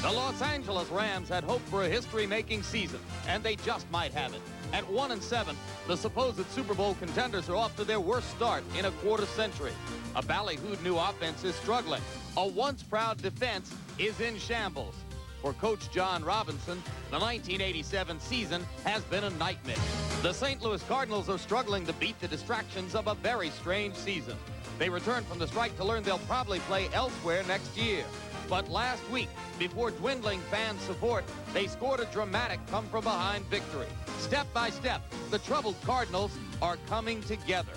The Los Angeles Rams had hoped for a history-making season, and they just might have it. At 1-7, the supposed Super Bowl contenders are off to their worst start in a quarter century. A ballyhooed new offense is struggling. A once-proud defense is in shambles. For Coach John Robinson, the 1987 season has been a nightmare. The St. Louis Cardinals are struggling to beat the distractions of a very strange season. They returned from the strike to learn they'll probably play elsewhere next year. But last week, before dwindling fan support, they scored a dramatic come-from-behind victory. Step by step, the troubled Cardinals are coming together.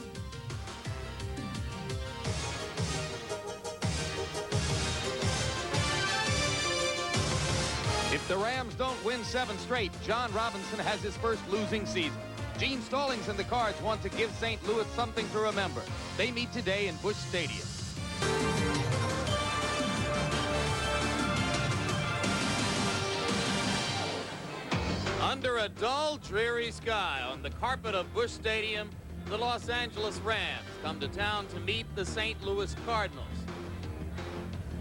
If the Rams don't win 7 straight, John Robinson has his first losing season. Gene Stallings and the Cards want to give St. Louis something to remember. They meet today in Busch Stadium. Under a dull, dreary sky on the carpet of Busch Stadium, the Los Angeles Rams come to town to meet the St. Louis Cardinals.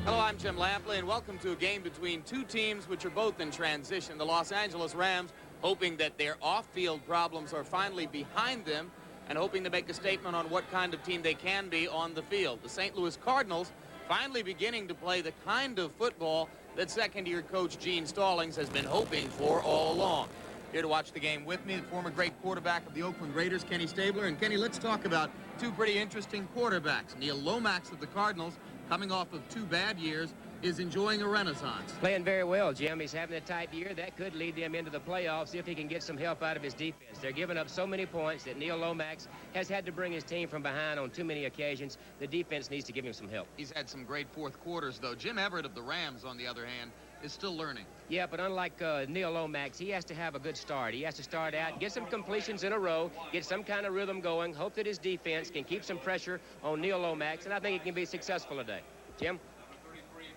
Hello, I'm Jim Lampley, and welcome to a game between two teams which are both in transition. The Los Angeles Rams hoping that their off-field problems are finally behind them and hoping to make a statement on what kind of team they can be on the field. The St. Louis Cardinals finally beginning to play the kind of football that second-year coach Gene Stallings has been hoping for all along. Here to watch the game with me, the former great quarterback of the Oakland Raiders, Kenny Stabler. And Kenny, let's talk about two pretty interesting quarterbacks. Neil Lomax of the Cardinals, coming off of 2 bad years, is enjoying a renaissance. Playing very well, Jim. He's having a tight year. That could lead them into the playoffs if he can get some help out of his defense. They're giving up so many points that Neil Lomax has had to bring his team from behind on too many occasions. The defense needs to give him some help. He's had some great fourth quarters, though. Jim Everett of the Rams, on the other hand, is still learning. Yeah, but unlike Neil Lomax, he has to have a good start. He has to start out, get some completions in a row, get some kind of rhythm going, hope that his defense can keep some pressure on Neil Lomax, and I think he can be successful today. Jim?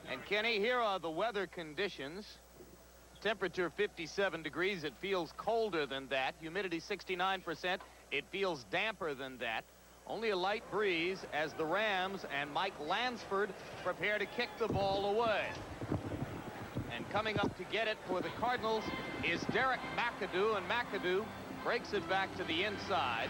And Kenny, here are the weather conditions. Temperature 57 degrees. It feels colder than that. Humidity 69%. It feels damper than that. Only a light breeze as the Rams and Mike Lansford prepare to kick the ball away. And coming up to get it for the Cardinals is Derek McAdoo, and McAdoo breaks it back to the inside.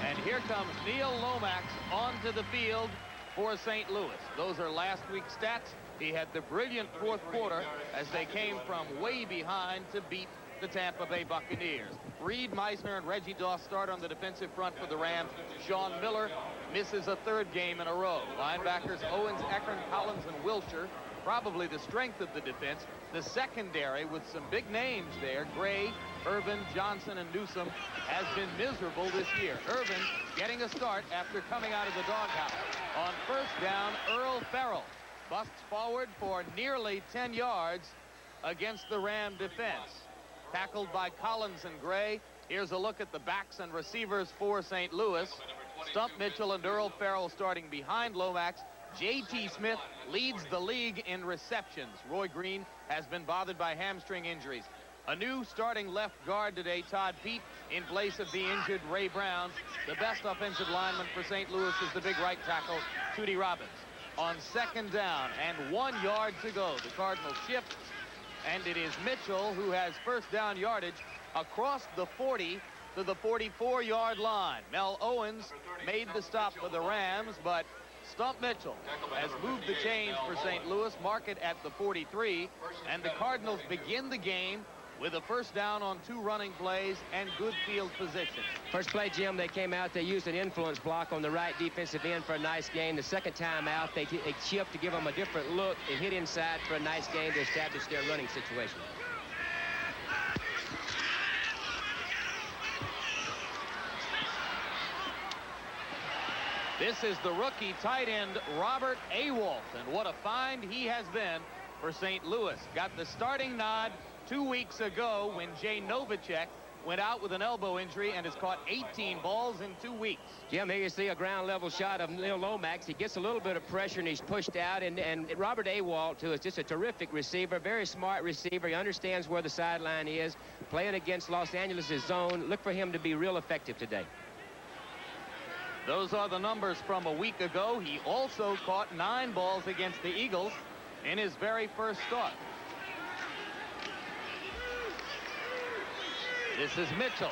And here comes Neil Lomax onto the field for St. Louis. Those are last week's stats. He had the brilliant fourth quarter as they came from way behind to beat the Tampa Bay Buccaneers. Reed Meisner and Reggie Doss start on the defensive front for the Rams. Sean Miller misses a 3rd game in a row. Linebackers Owens, Ekron, Collins, and Wilshire, probably the strength of the defense. The secondary with some big names there, Gray, Irvin, Johnson, and Newsom, has been miserable this year. Irvin getting a start after coming out of the doghouse. On first down, Earl Farrell busts forward for nearly 10 yards against the Ram defense. Tackled by Collins and Gray. Here's a look at the backs and receivers for St. Louis. Stump Mitchell and Earl Farrell starting behind Lomax. J.T. Smith leads the league in receptions. Roy Green has been bothered by hamstring injuries. A new starting left guard today, Todd Pete, in place of the injured Ray Brown. The best offensive lineman for St. Louis is the big right tackle, Tootie Robbins. On 2nd down and 1 yard to go, the Cardinals shift, and it is Mitchell who has first down yardage across the 40 to the 44-yard line. Mel Owens made the stop for the Rams, but Stump Mitchell has moved the chains for St. Louis, mark it at the 43, and the Cardinals begin the game with a first down on 2 running plays and good field position. First play, Jim, they came out, they used an influence block on the right defensive end for a nice gain. The second time out, they shift to give them a different look and hit inside for a nice gain to establish their running situation. This is the rookie tight end, Robert Awalt, and what a find he has been for St. Louis. Got the starting nod 2 weeks ago when Jay Novacek went out with an elbow injury and has caught 18 balls in 2 weeks. Jim, here you see a ground level shot of Neil Lomax. He gets a little bit of pressure and he's pushed out. And Robert Awalt, who is just a terrific receiver, very smart receiver. He understands where the sideline is. Playing against Los Angeles' zone. Look for him to be real effective today. Those are the numbers from a week ago. He also caught 9 balls against the Eagles in his very first start. This is Mitchell.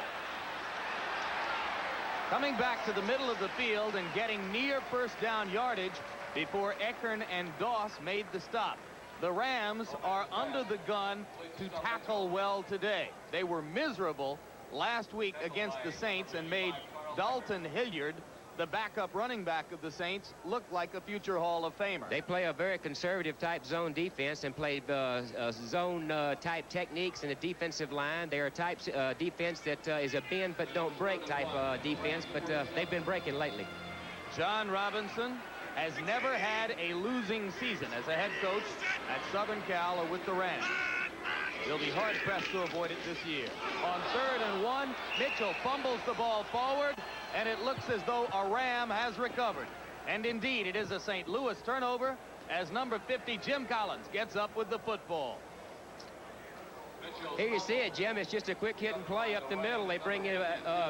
Coming back to the middle of the field and getting near first down yardage before Eckern and Doss made the stop. The Rams are under the gun to tackle well today. They were miserable last week against the Saints and made Dalton Hilliard, the backup running back of the Saints, look like a future Hall of Famer. They play a very conservative type zone defense and play zone type techniques in the defensive line. They are a type defense that is a bend but don't break type defense, but they've been breaking lately. John Robinson has never had a losing season as a head coach at Southern Cal or with the Rams. He'll be hard-pressed to avoid it this year. On 3rd and 1, Mitchell fumbles the ball forward, and it looks as though a Ram has recovered. And indeed, it is a St. Louis turnover as number 50, Jim Collins, gets up with the football. Here you see it, Jim. It's just a quick hit and play up the middle. They bring in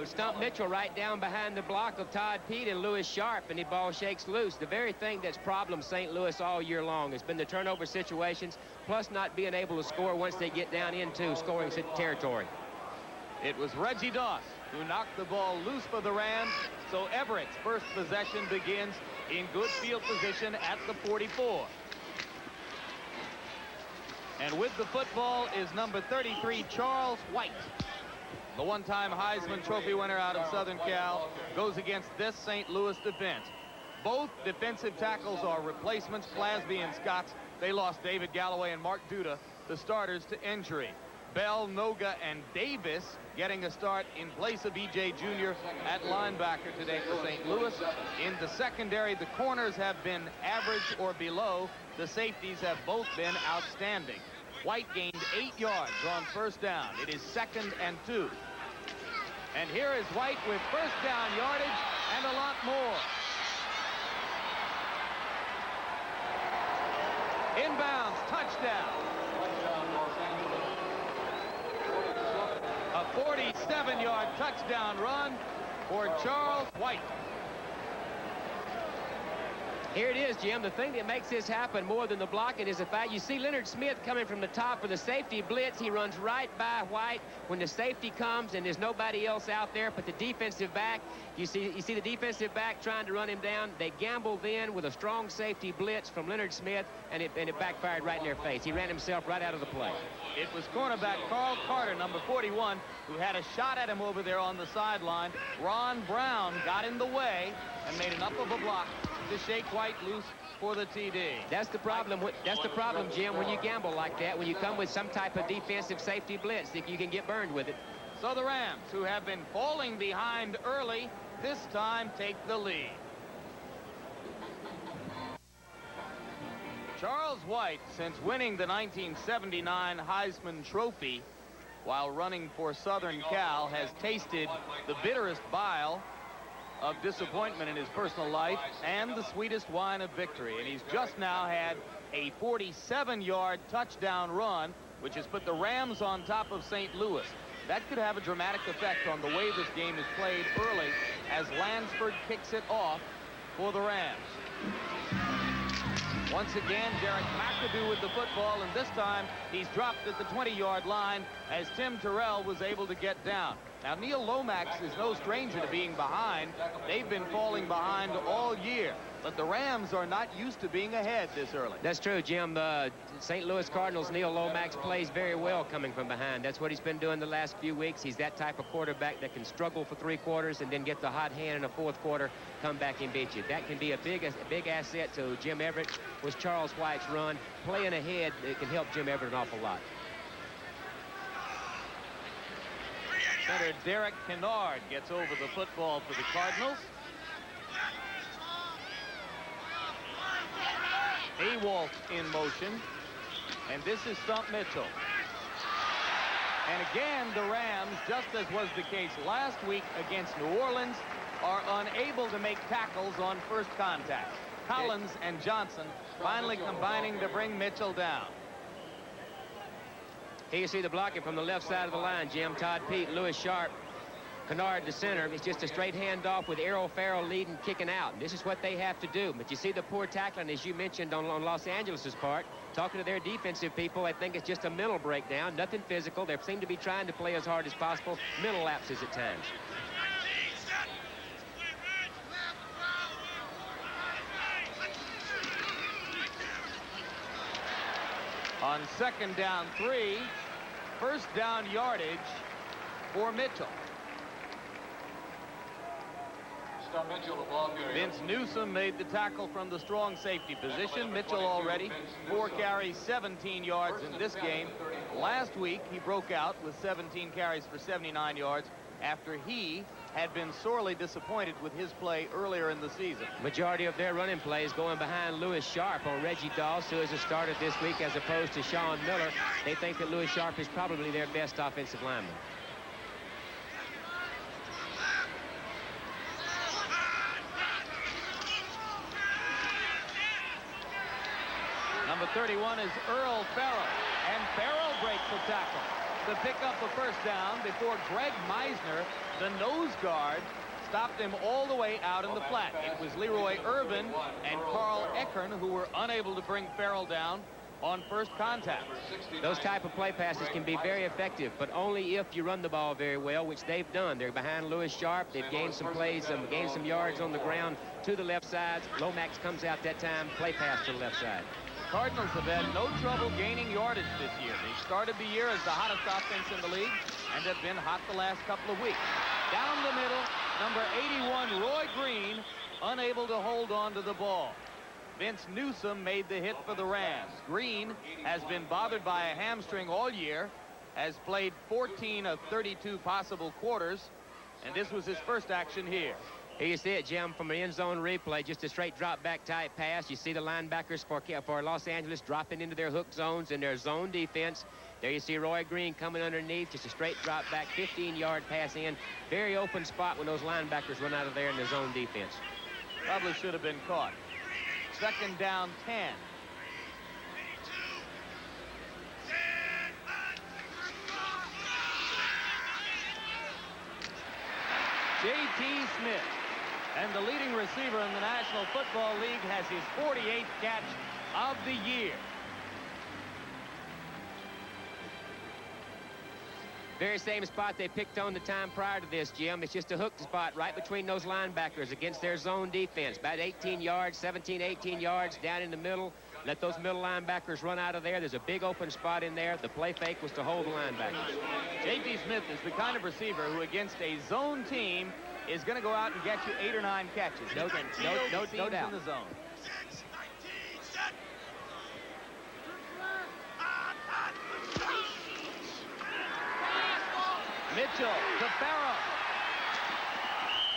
Stump Mitchell right down behind the block of Todd Pete and Lewis Sharp, and the ball shakes loose. The very thing that's problemed St. Louis all year long has been the turnover situations, plus not being able to score once they get down into scoring territory. It was Reggie Doss who knocked the ball loose for the Rams, so Everett's first possession begins in good field position at the 44. And with the football is number 33, Charles White. The one-time Heisman Trophy winner out of Southern Cal goes against this St. Louis defense. Both defensive tackles are replacements, Plasby and Scotts. They lost David Galloway and Mark Duda, the starters, to injury. Bell, Noga, and Davis getting a start in place of E.J. Jr. at linebacker today for St. Louis. In the secondary, the corners have been average or below. The safeties have both been outstanding. White gained 8 yards on first down. It is 2nd and 2. And here is White with first down yardage and a lot more. Inbounds, touchdown. A 47-yard touchdown run for Charles White. Here it is, Jim. The thing that makes this happen more than the blocking is the fact you see Leonard Smith coming from the top for the safety blitz. He runs right by White when the safety comes and there's nobody else out there but the defensive back. You see the defensive back trying to run him down. They gambled then with a strong safety blitz from Leonard Smith, and it backfired right in their face. He ran himself right out of the play. It was cornerback Carl Carter, number 41, who had a shot at him over there on the sideline. Ron Brown got in the way and made enough of a block to shake White loose for the TD. That's the problem. That's the problem, Jim, when you gamble like that, when you come with some type of defensive safety blitz, that you can get burned with it. So the Rams, who have been falling behind early, this time take the lead. Charles White, since winning the 1979 Heisman Trophy while running for Southern Cal, has tasted the bitterest bile of disappointment in his personal life and the sweetest wine of victory. And he's just now had a 47-yard touchdown run, which has put the Rams on top of St. Louis. That could have a dramatic effect on the way this game is played early as Lansford kicks it off for the Rams. Once again, Derek McAdoo with the football, and this time he's dropped at the 20-yard line as Tim Terrell was able to get down. Now, Neil Lomax is no stranger to being behind. They've been falling behind all year, but the Rams are not used to being ahead this early. That's true, Jim. St. Louis Cardinals, Neil Lomax plays very well coming from behind. That's what he's been doing the last few weeks. He's that type of quarterback that can struggle for 3 quarters and then get the hot hand in the 4th quarter, come back and beat you. That can be a big asset to Jim Everett. Was Charles White's run. Playing ahead, it can help Jim Everett an awful lot. Center Derek Kennard gets over the football for the Cardinals. Ewalt in motion, and this is Stump Mitchell. And again, the Rams, just as was the case last week against New Orleans, are unable to make tackles on first contact. Collins and Johnson finally combining to bring Mitchell down. Here you see the blocking from the left side of the line, Jim. Todd Pete, Lewis Sharp, Kennard, the center. It's just a straight handoff with Errol Farrell leading, kicking out. And this is what they have to do. But you see the poor tackling, as you mentioned, on Los Angeles' part. Talking to their defensive people, I think it's just a mental breakdown, nothing physical. They seem to be trying to play as hard as possible. Mental lapses at times. On 2nd down 3, first down yardage for Mitchell. Vince Newsom made the tackle from the strong safety position. Mitchell already 4 carries, 17 yards in this game. Last week, he broke out with 17 carries for 79 yards after he had been sorely disappointed with his play earlier in the season. Majority of their running plays going behind Lewis Sharp on Reggie Doss, who has started this week as opposed to Sean Miller. They think that Lewis Sharp is probably their best offensive lineman. Number 31 is Earl Farrell, and Farrell breaks the tackle to pick up the first down before Greg Meisner, the nose guard, stopped him all the way out in the flat. It was Leroy Irvin and Carl Eckern who were unable to bring Farrell down on first contact. Those type of play passes can be very effective, but only if you run the ball very well, which they've done. They're behind Lewis Sharp. They've gained some plays, gained some yards on the ground to the left side. Lomax comes out that time, play pass to the left side. Cardinals have had no trouble gaining yardage this year. They started the year as the hottest offense in the league and have been hot the last couple of weeks. Down the middle, number 81, Roy Green, unable to hold on to the ball. Vince Newsom made the hit for the Rams. Green has been bothered by a hamstring all year, has played 14 of 32 possible quarters, and this was his first action here. Here you see it, Jim, from an end zone replay, just a straight drop back type pass. You see the linebackers for Los Angeles dropping into their hook zones in their zone defense. There you see Roy Green coming underneath, just a straight drop back, 15-yard pass in. Very open spot when those linebackers run out of there in the zone defense. Probably should have been caught. 2nd down 10. J.T. Smith, and the leading receiver in the National Football League, has his 48th catch of the year. Very same spot they picked on the time prior to this, Jim. It's just a hook spot right between those linebackers against their zone defense. About 18 yards, 17, 18 yards down in the middle. Let those middle linebackers run out of there. There's a big open spot in there. The play fake was to hold the linebackers. J.T. Smith is the kind of receiver who, against a zone team, is going to go out and get you 8 or 9 catches. No doubt. In the zone. Mitchell to Farrell.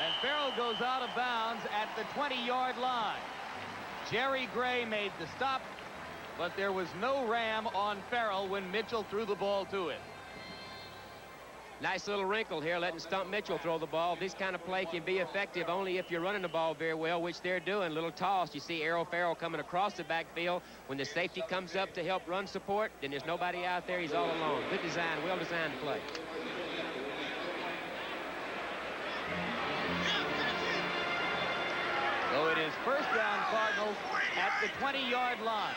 And Farrell goes out of bounds at the 20-yard line. Jerry Gray made the stop, but there was no ram on Farrell when Mitchell threw the ball to him. Nice little wrinkle here, letting Stump Mitchell throw the ball. This kind of play can be effective only if you're running the ball very well, which they're doing. Little toss. You see Errol Farrell coming across the backfield. When the safety comes up to help run support, then there's nobody out there. He's all alone. Good design, well-designed play. So it is first down Cardinals at the 20-yard line.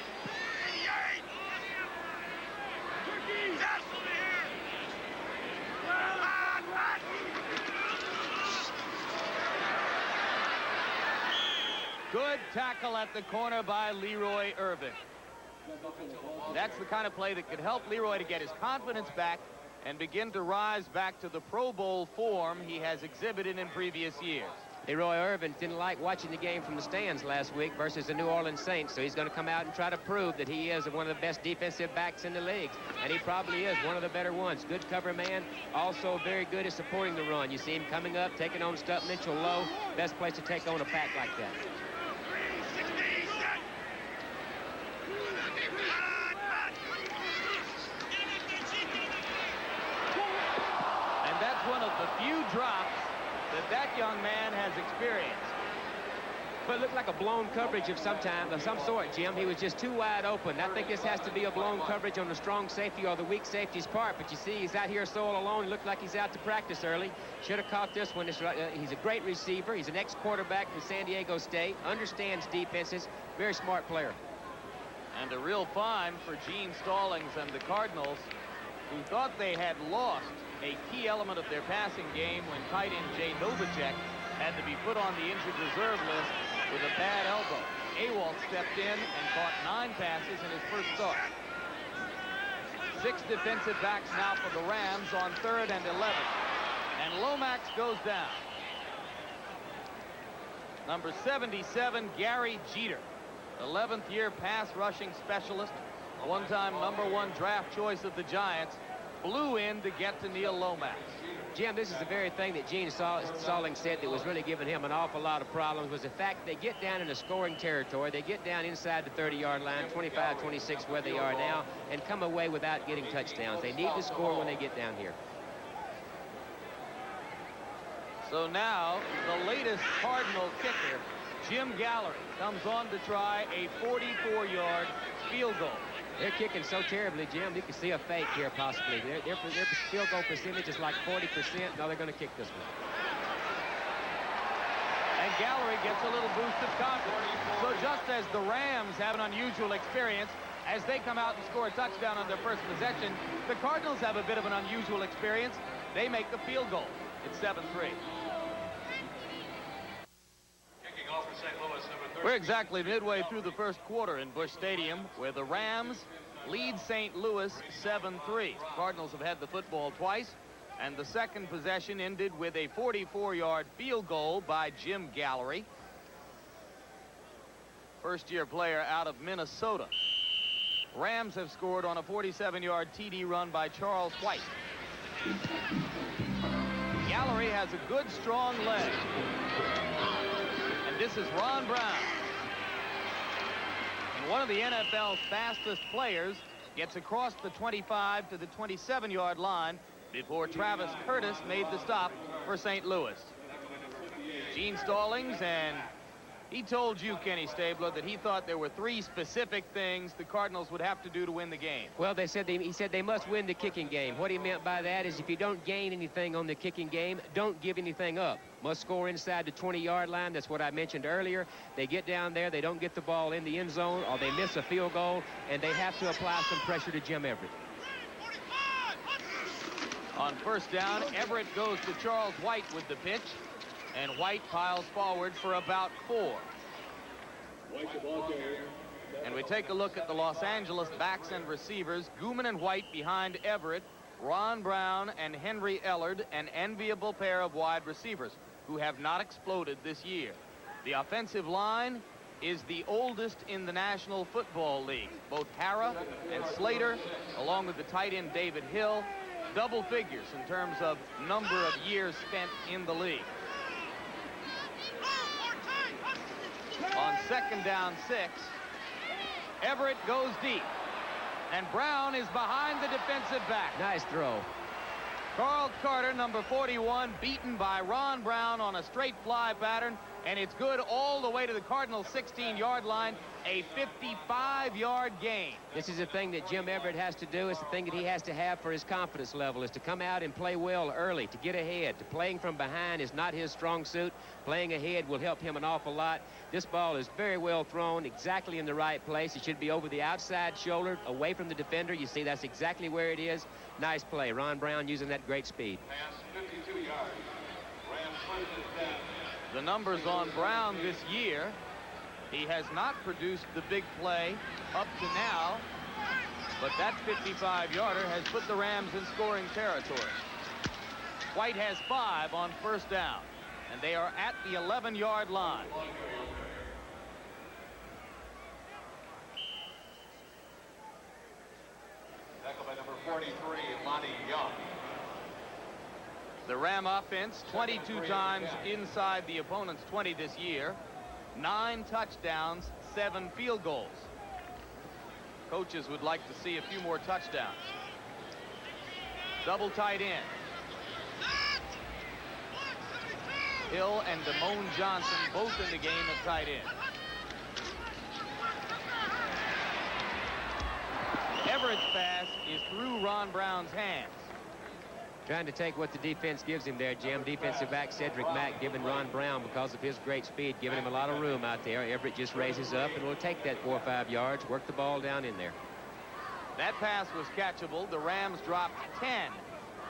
Good tackle at the corner by Leroy Irvin. That's the kind of play that could help Leroy to get his confidence back and begin to rise back to the Pro Bowl form he has exhibited in previous years. Leroy Irvin didn't like watching the game from the stands last week versus the New Orleans Saints, so he's going to come out and try to prove that he is one of the best defensive backs in the league, and he probably is one of the better ones. Good cover man, also very good at supporting the run. You see him coming up, taking on Stump Mitchell low. Best place to take on a pack like that. And that's one of the few drops that young man has experienced. Well, it looked like a blown coverage of some sort, Jim. He was just too wide open. I think this has to be a blown coverage on the strong safety or the weak safety's part. But you see, he's out here so alone. It looked like he's out to practice early. Should have caught this one. He's a great receiver. He's an ex-quarterback from San Diego State. Understands defenses. Very smart player. And a real fine for Gene Stallings and the Cardinals, who thought they had lost a key element of their passing game when tight end Jay Novacek had to be put on the injured reserve list with a bad elbow. Ewald stepped in and caught 9 passes in his first start. 6 defensive backs now for the Rams on 3rd and 11. And Lomax goes down. Number 77, Gary Jeter, 11th year pass rushing specialist, a one-time #1 draft choice of the Giants, blew in to get to Neil Lomax. Jim, this is the very thing that Gene Stallings said that was really giving him an awful lot of problems, was the fact they get down into scoring territory. They get down inside the 30-yard line, 25, 26, where they are now, and come away without getting touchdowns. They need to score when they get down here. So now, the latest Cardinal kicker, Jim Gallery, comes on to try a 44-yard field goal. They're kicking so terribly, Jim. You can see a fake here, possibly. Their field goal percentage is like 40%. Now they're going to kick this one. And Gallery gets a little boost of confidence. So just as the Rams have an unusual experience, as they come out and score a touchdown on their first possession, the Cardinals have a bit of an unusual experience. They make the field goal. It's 7-3. We're exactly midway through the first quarter in Busch Stadium, where the Rams lead St. Louis 7-3. Cardinals have had the football twice, and the second possession ended with a 44-yard field goal by Jim Gallery, first-year player out of Minnesota. Rams have scored on a 47-yard TD run by Charles White. Gallery has a good, strong leg. And this is Ron Brown. And one of the NFL's fastest players gets across the 25 to the 27-yard line before Travis Curtis made the stop for St. Louis. Gene Stallings, and he told you, Kenny Stabler, that he thought there were 3 specific things the Cardinals would have to do to win the game. Well, he said they must win the kicking game. What he meant by that is if you don't gain anything on the kicking game, don't give anything up. Must score inside the 20-yard line. That's what I mentioned earlier. They get down there, they don't get the ball in the end zone, or they miss a field goal, and they have to apply some pressure to Jim Everett. On first down, Everett goes to Charles White with the pitch, and White piles forward for about 4. And we take a look at the Los Angeles backs and receivers. Gooman and White behind Everett, Ron Brown and Henry Ellard, an enviable pair of wide receivers who have not exploded this year. The offensive line is the oldest in the National Football League. Both Hara and Slater, along with the tight end David Hill, double figures in terms of number of years spent in the league. On second down 6, Everett goes deep, and Brown is behind the defensive back. Nice throw. Carl Carter, number 41, beaten by Ron Brown on a straight fly pattern, and it's good all the way to the Cardinals' 16-yard line, a 55-yard gain. This is the thing that Jim Everett has to do. It's the thing that he has to have for his confidence level, is to come out and play well early, to get ahead. Playing from behind is not his strong suit. Playing ahead will help him an awful lot. This ball is very well thrown, exactly in the right place. It should be over the outside shoulder, away from the defender. You see, that's exactly where it is. Nice play. Ron Brown using that great speed. Pass 52 yards. Rams first is down. The numbers on Brown this year, he has not produced the big play up to now, but that 55-yarder has put the Rams in scoring territory. White has 5 on first down, and they are at the 11-yard line. Tackle by number 43, Lonnie Young. The Ram offense 22 times inside the opponent's 20 this year. 9 touchdowns, 7 field goals. Coaches would like to see a few more touchdowns. Double tight end. Hill and Damone Johnson both in the game at tight end. Everett's pass is through Ron Brown's hands. Trying to take what the defense gives him there, Jim. Defensive back Cedric Mack giving Ron Brown, because of his great speed, giving him a lot of room out there. Everett just raises up and will take that 4 or 5 yards, work the ball down in there. That pass was catchable. The Rams dropped 10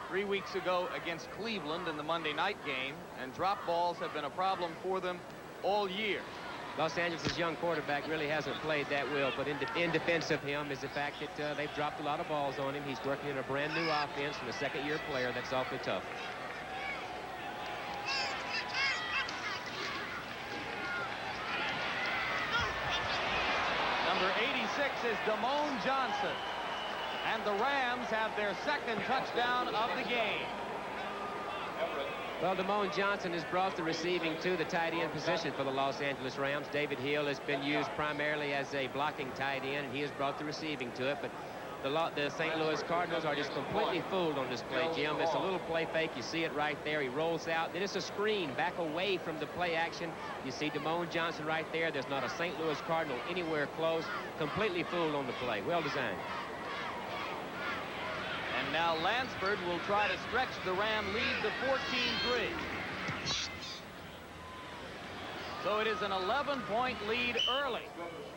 3 weeks ago against Cleveland in the Monday night game, and drop balls have been a problem for them all year. Los Angeles' young quarterback really hasn't played that well, but in defense of him is the fact that they've dropped a lot of balls on him. He's working in a brand new offense from a second-year player. That's awfully tough. Number 86 is Damone Johnson, and the Rams have their second touchdown of the game. Well, Damone Johnson has brought the receiving to the tight end position for the Los Angeles Rams. David Hill has been used primarily as a blocking tight end, and he has brought the receiving to it. But the St. Louis Cardinals are just completely fooled on this play, Jim. It's a little play fake. You see it right there. He rolls out. Then it's a screen back away from the play action. You see Damone Johnson right there. There's not a St. Louis Cardinal anywhere close. Completely fooled on the play. Well designed. And now Lansford will try to stretch the Ram lead to 14-3. So it is an 11-point lead early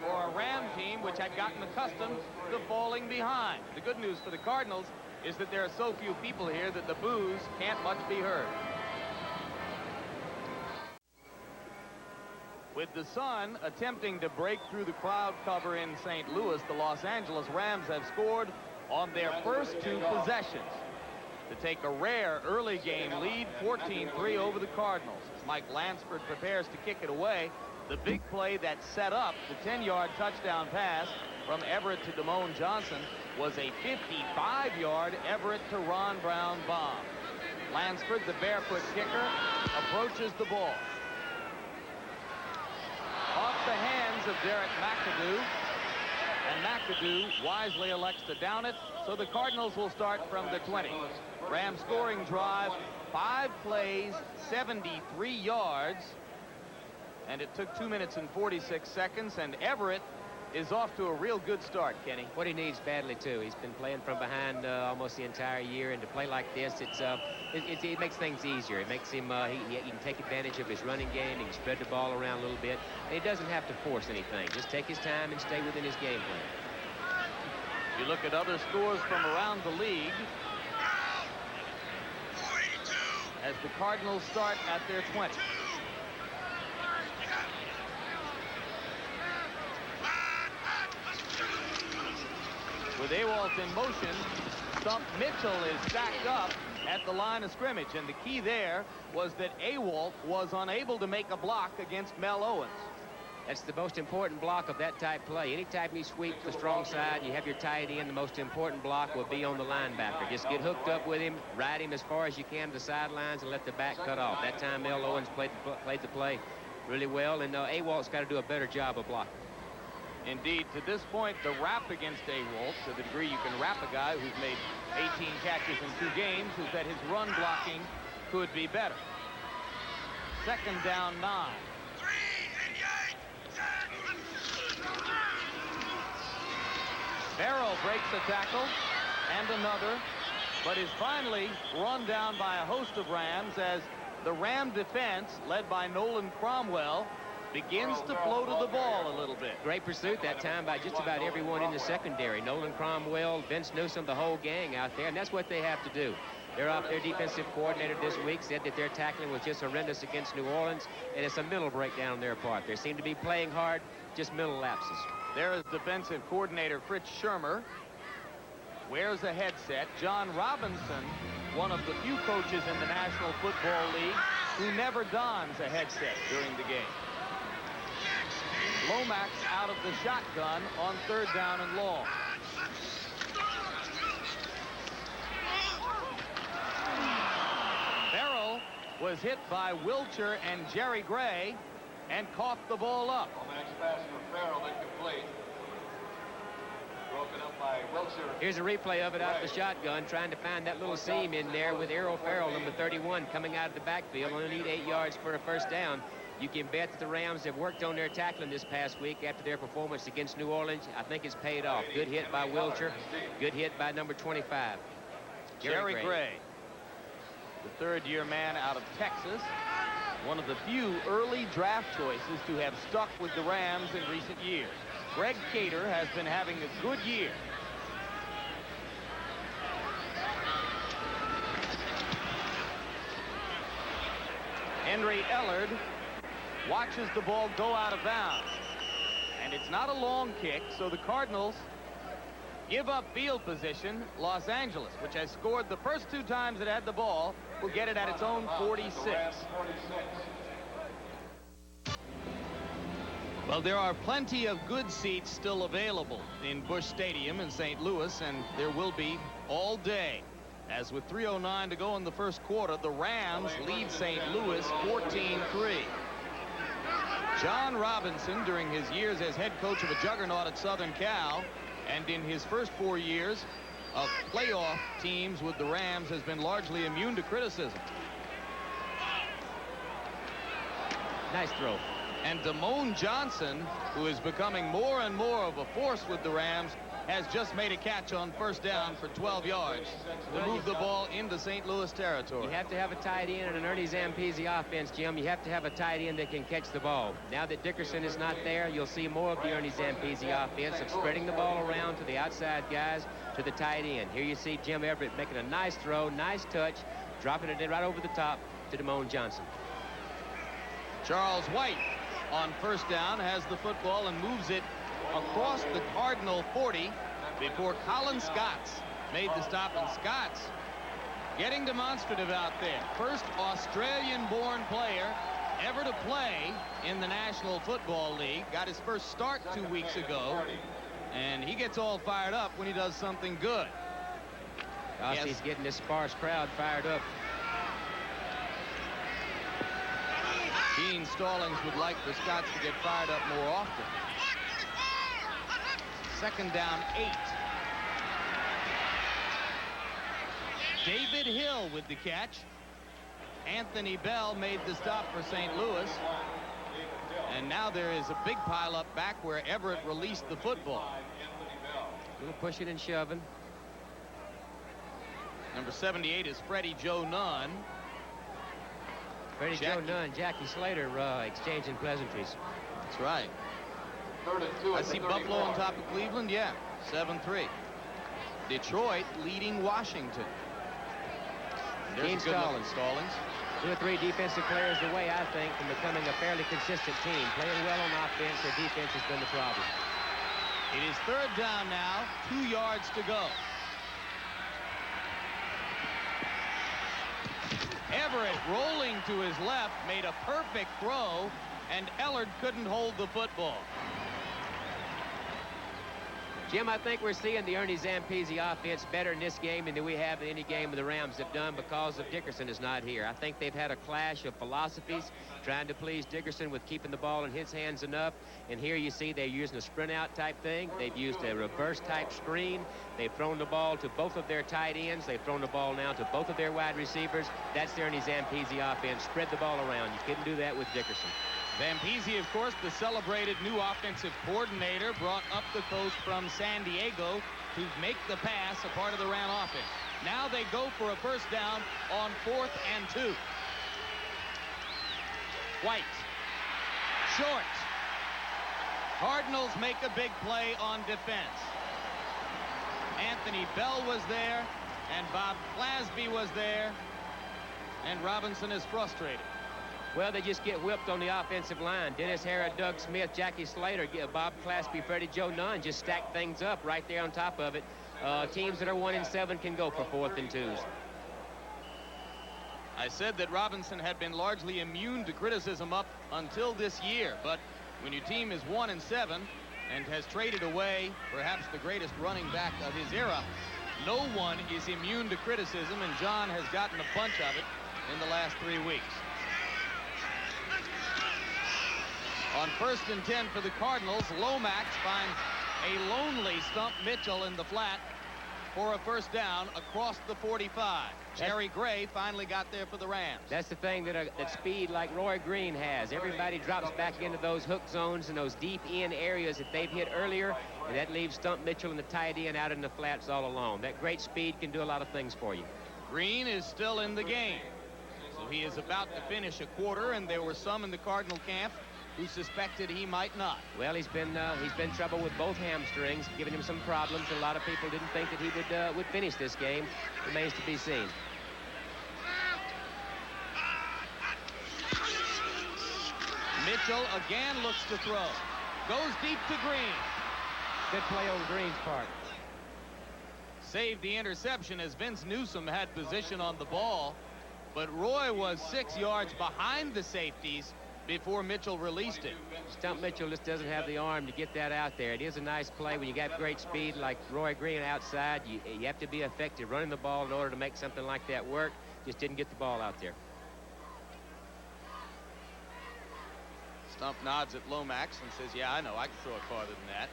for a Ram team which had gotten accustomed to falling behind. The good news for the Cardinals is that there are so few people here that the boos can't much be heard. With the sun attempting to break through the cloud cover in St. Louis, the Los Angeles Rams have scored on their first 2 possessions to take a rare early game lead, 14-3 over the Cardinals. As Mike Lansford prepares to kick it away, the big play that set up the 10-yard touchdown pass from Everett to Damone Johnson was a 55-yard Everett to Ron Brown bomb. Lansford, the barefoot kicker, approaches the ball. Off the hands of Derek McAdoo. And McAdoo wisely elects to down it, so the Cardinals will start from the 20. Rams scoring drive, 5 plays, 73 yards, and it took 2 minutes and 46 seconds, and Everett is off to a real good start, Kenny. What he needs badly, too. He's been playing from behind almost the entire year, and to play like this, it makes things easier. It makes him, he can take advantage of his running game. He can spread the ball around a little bit, and he doesn't have to force anything. Just take his time and stay within his game plan. You look at other scores from around the league as the Cardinals start at their 20. With Awalt in motion, Stump Mitchell is stacked up at the line of scrimmage, and the key there was that Awalt was unable to make a block against Mel Owens. That's the most important block of that type play. Anytime you sweep the strong side, you have your tight end, the most important block will be on the linebacker. Just get hooked up with him, ride him as far as you can to the sidelines, and let the back cut off. That time Mel Owens played the play really well, and Awalt's got to do a better job of blocking. Indeed, to this point, the rap against Awalt, to the degree you can rap a guy who's made 18 catches in 2 games, is that his run blocking could be better. Second down 9. Barrow breaks a tackle and another, but is finally run down by a host of Rams as the Ram defense, led by Nolan Cromwell, begins to flow to the ball a little bit. Great pursuit that time by just about everyone in the secondary. Nolan Cromwell, Vince Newsom, the whole gang out there, and that's what they have to do. Their defensive coordinator this week said that their tackling was just horrendous against New Orleans, and it's a mental breakdown on their part. They seem to be playing hard, just mental lapses. There is defensive coordinator Fritz Schirmer. Wears a headset. John Robinson, one of the few coaches in the National Football League who never dons a headset during the game. Lomax out of the shotgun on 3rd down and long. Farrell was hit by Wilcher and Jerry Gray and coughed the ball up. On the next pass for Farrell, incomplete. Broke Here's a replay of it out of the shotgun, trying to find that little seam in there with Errol Farrell, number 31, coming out of the backfield. Only need 8 yards for a first down. You can bet that the Rams have worked on their tackling this past week after their performance against New Orleans. I think it's paid off. Good hit by Wilcher. Good hit by number 25. Jerry Gray, the third-year man out of Texas. One of the few early draft choices to have stuck with the Rams in recent years. Greg Cater has been having a good year. Henry Ellard watches the ball go out of bounds. And it's not a long kick, so the Cardinals give up field position. Los Angeles, which has scored the first 2 times it had the ball, will get it at its own 46. Well, there are plenty of good seats still available in Busch Stadium in St. Louis, and there will be all day. As with 3:09 to go in the first quarter, the Rams lead St. Louis 14-3. John Robinson, during his years as head coach of a juggernaut at Southern Cal, and in his first 4 years of playoff teams with the Rams, has been largely immune to criticism. Nice throw. And Damone Johnson, who is becoming more and more of a force with the Rams, has just made a catch on first down for 12 yards to move the ball into St. Louis territory. You have to have a tight end in an Ernie Zampese offense, Jim. You have to have a tight end that can catch the ball. Now that Dickerson is not there, you'll see more of the Ernie Zampese offense of spreading the ball around to the outside guys, to the tight end. Here you see Jim Everett making a nice throw, nice touch, dropping it in right over the top to Damone Johnson. Charles White on first down has the football and moves it across the Cardinal 40 before Colin Scotts made the stop. And Scotts getting demonstrative out there. First Australian-born player ever to play in the National Football League. Got his first start 2 weeks ago, and he gets all fired up when he does something good. Yes. He's getting this sparse crowd fired up. Gene Stallings would like for Scotts to get fired up more often. Second down 8. David Hill with the catch. Anthony Bell made the stop for St. Louis. And now there is a big pileup back where Everett released the football. A little pushing and shoving. Number 78 is Freddie Joe Nunn. Freddie Joe Nunn, Jackie Slater exchanging pleasantries. That's right. I see Buffalo on top of Cleveland. Yeah, 7-3. Detroit leading Washington. There's a good look at Stallings. 2 or 3 defensive players away, I think, from becoming a fairly consistent team. Playing well on offense, their defense has been the problem. It is third down now, 2 yards to go. Everett rolling to his left, made a perfect throw, and Ellard couldn't hold the football. Jim, I think we're seeing the Ernie Zampese offense better in this game than we have in any game the Rams have done because of Dickerson is not here. I think they've had a clash of philosophies, trying to please Dickerson with keeping the ball in his hands enough. And here you see they're using a sprint out type thing. They've used a reverse type screen. They've thrown the ball to both of their tight ends. They've thrown the ball now to both of their wide receivers. That's the Ernie Zampese offense. Spread the ball around. You couldn't do that with Dickerson. Zampese, of course, the celebrated new offensive coordinator, brought up the coast from San Diego to make the pass a part of the Ram offense. Now they go for a first down on 4th and 2. White. Short. Cardinals make a big play on defense. Anthony Bell was there, and Bob Clasby was there, and Robinson is frustrated. Well, they just get whipped on the offensive line. Dennis Harrod, Doug Smith, Jackie Slater, Bob Clasby, Freddie Joe Nunn just stack things up right there on top of it. Teams that are 1-7 can go for 4th and 2s. I said that Robinson had been largely immune to criticism up until this year, but when your team is 1-7 and has traded away perhaps the greatest running back of his era, no one is immune to criticism, and John has gotten a bunch of it in the last 3 weeks. On 1st and 10 for the Cardinals, Lomax finds A lonely Stump Mitchell in the flat for a first down across the 45. Jerry Gray finally got there for the Rams. That's the thing that speed like Roy Green has. Everybody drops back into those hook zones and those deep end areas that they've hit earlier, and that leaves Stump Mitchell and the tight end out in the flats all alone. That great speed can do a lot of things for you. Green is still in the game. So he is about to finish a quarter, and there were some in the Cardinal camp who suspected he might not. Well, he's been trouble with both hamstrings, giving him some problems. A lot of people didn't think that he would finish this game. Remains to be seen. Mitchell again looks to throw. Goes deep to Green. Good play on Green's part. Saved the interception as Vince Newsom had position on the ball, but Roy was 6 yards behind the safeties before Mitchell released it. Stump Mitchell just doesn't have the arm to get that out there. It is a nice play when you got great speed like Roy Green outside. You have to be effective running the ball in order to make something like that work. Just didn't get the ball out there. Stump nods at Lomax and says, yeah, I know, I can throw it farther than that.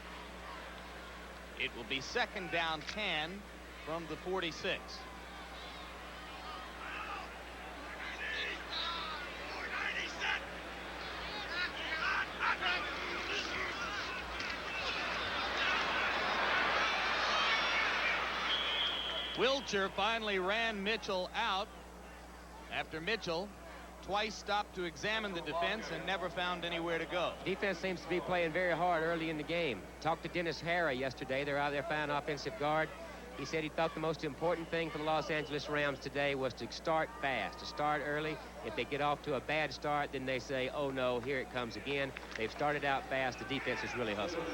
It will be second down 10 from the 46. Wilcher finally ran Mitchell out after Mitchell twice stopped to examine the defense and never found anywhere to go. Defense seems to be playing very hard early in the game. Talked to Dennis Harrah yesterday. They're out there finding offensive guard. He said he thought the most important thing for the Los Angeles Rams today was to start fast, to start early. If they get off to a bad start, then they say, oh no, here it comes again. They've started out fast. The defense is really hustling.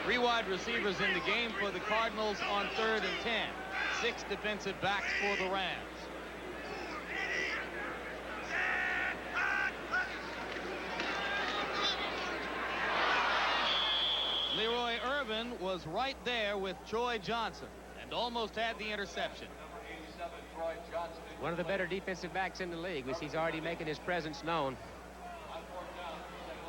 3 wide receivers in the game for the Cardinals on 3rd and 10. 6 defensive backs for the Rams. Leroy Irvin was right there with Troy Johnson and almost had the interception. One of the better defensive backs in the league. He's already making his presence known.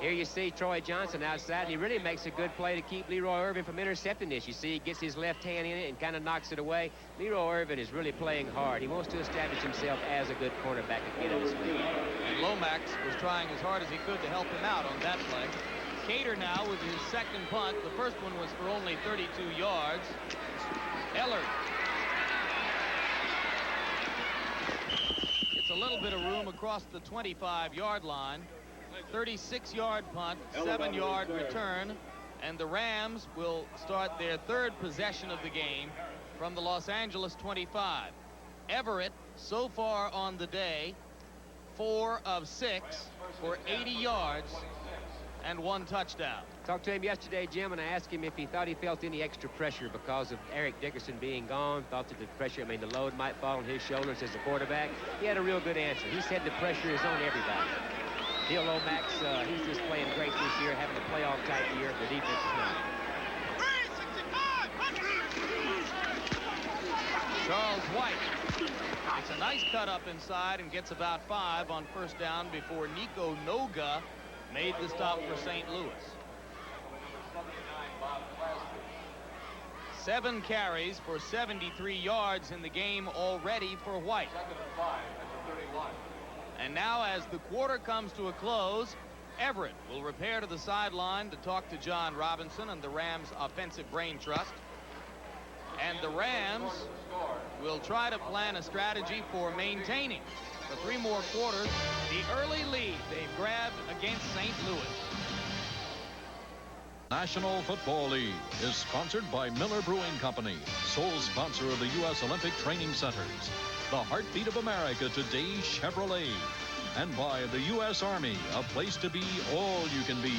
Here you see Troy Johnson outside, and he really makes a good play to keep Leroy Irvin from intercepting this. You see he gets his left hand in it and kind of knocks it away. Leroy Irvin is really playing hard. He wants to establish himself as a good cornerback again in this league. And Lomax was trying as hard as he could to help him out on that play. Cater now with his second punt. The first one was for only 32 yards. Ellard gets a little bit of room across the 25-yard line. 36-yard punt, 7-yard return, and the Rams will start their 3rd possession of the game from the Los Angeles 25. Everett, so far on the day, 4 of 6 for 80 yards and 1 touchdown. Talked to him yesterday, Jim, and I asked him if he thought he felt any extra pressure because of Eric Dickerson being gone. Thought that the pressure, the load might fall on his shoulders as a quarterback. He had a real good answer. He said the pressure is on everybody. Neil Lomax, he's just playing great this year, having a playoff-type year. The defense is not. Charles White makes a nice cut up inside and gets about 5 on first down before Nico Noga made the stop for St. Louis. 7 carries for 73 yards in the game already for White. And now as the quarter comes to a close, Everett will repair to the sideline to talk to John Robinson and the Rams Offensive Brain Trust. And the Rams will try to plan a strategy for maintaining for 3 more quarters the early lead they've grabbed against St. Louis. National Football League is sponsored by Miller Brewing Company, sole sponsor of the U.S. Olympic Training Centers, the heartbeat of America today, Chevrolet, and by the U.S. Army, a place to be all you can be.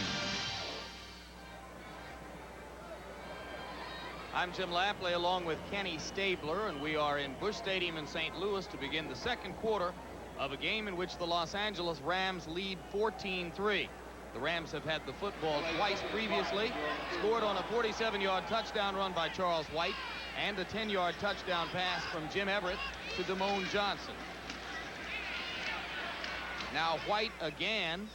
I'm Jim Lampley along with Kenny Stabler, and we are in Busch Stadium in St. Louis to begin the second quarter of a game in which the Los Angeles Rams lead 14-3. The Rams have had the football twice previously, scored on a 47-yard touchdown run by Charles White and a 10-yard touchdown pass from Jim Everett to Damone Johnson. Now White again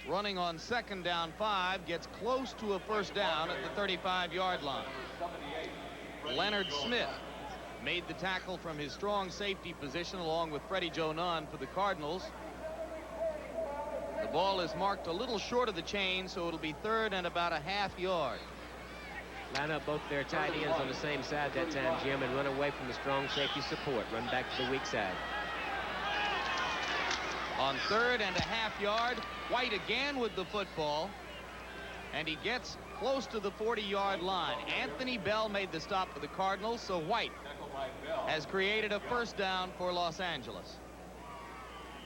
running on 2nd down 5, gets close to a first down at the 35-yard line. Leonard Smith made the tackle from his strong safety position along with Freddie Joe Nunn for the Cardinals. The ball is marked a little short of the chain, so it'll be 3rd and about a half yard. Line up both their tight ends on the same side that time, Jim, and run away from the strong safety support. Run back to the weak side. On 3rd and a half yard, White again with the football, and he gets close to the 40-yard line. Anthony Bell made the stop for the Cardinals, so White has created a first down for Los Angeles.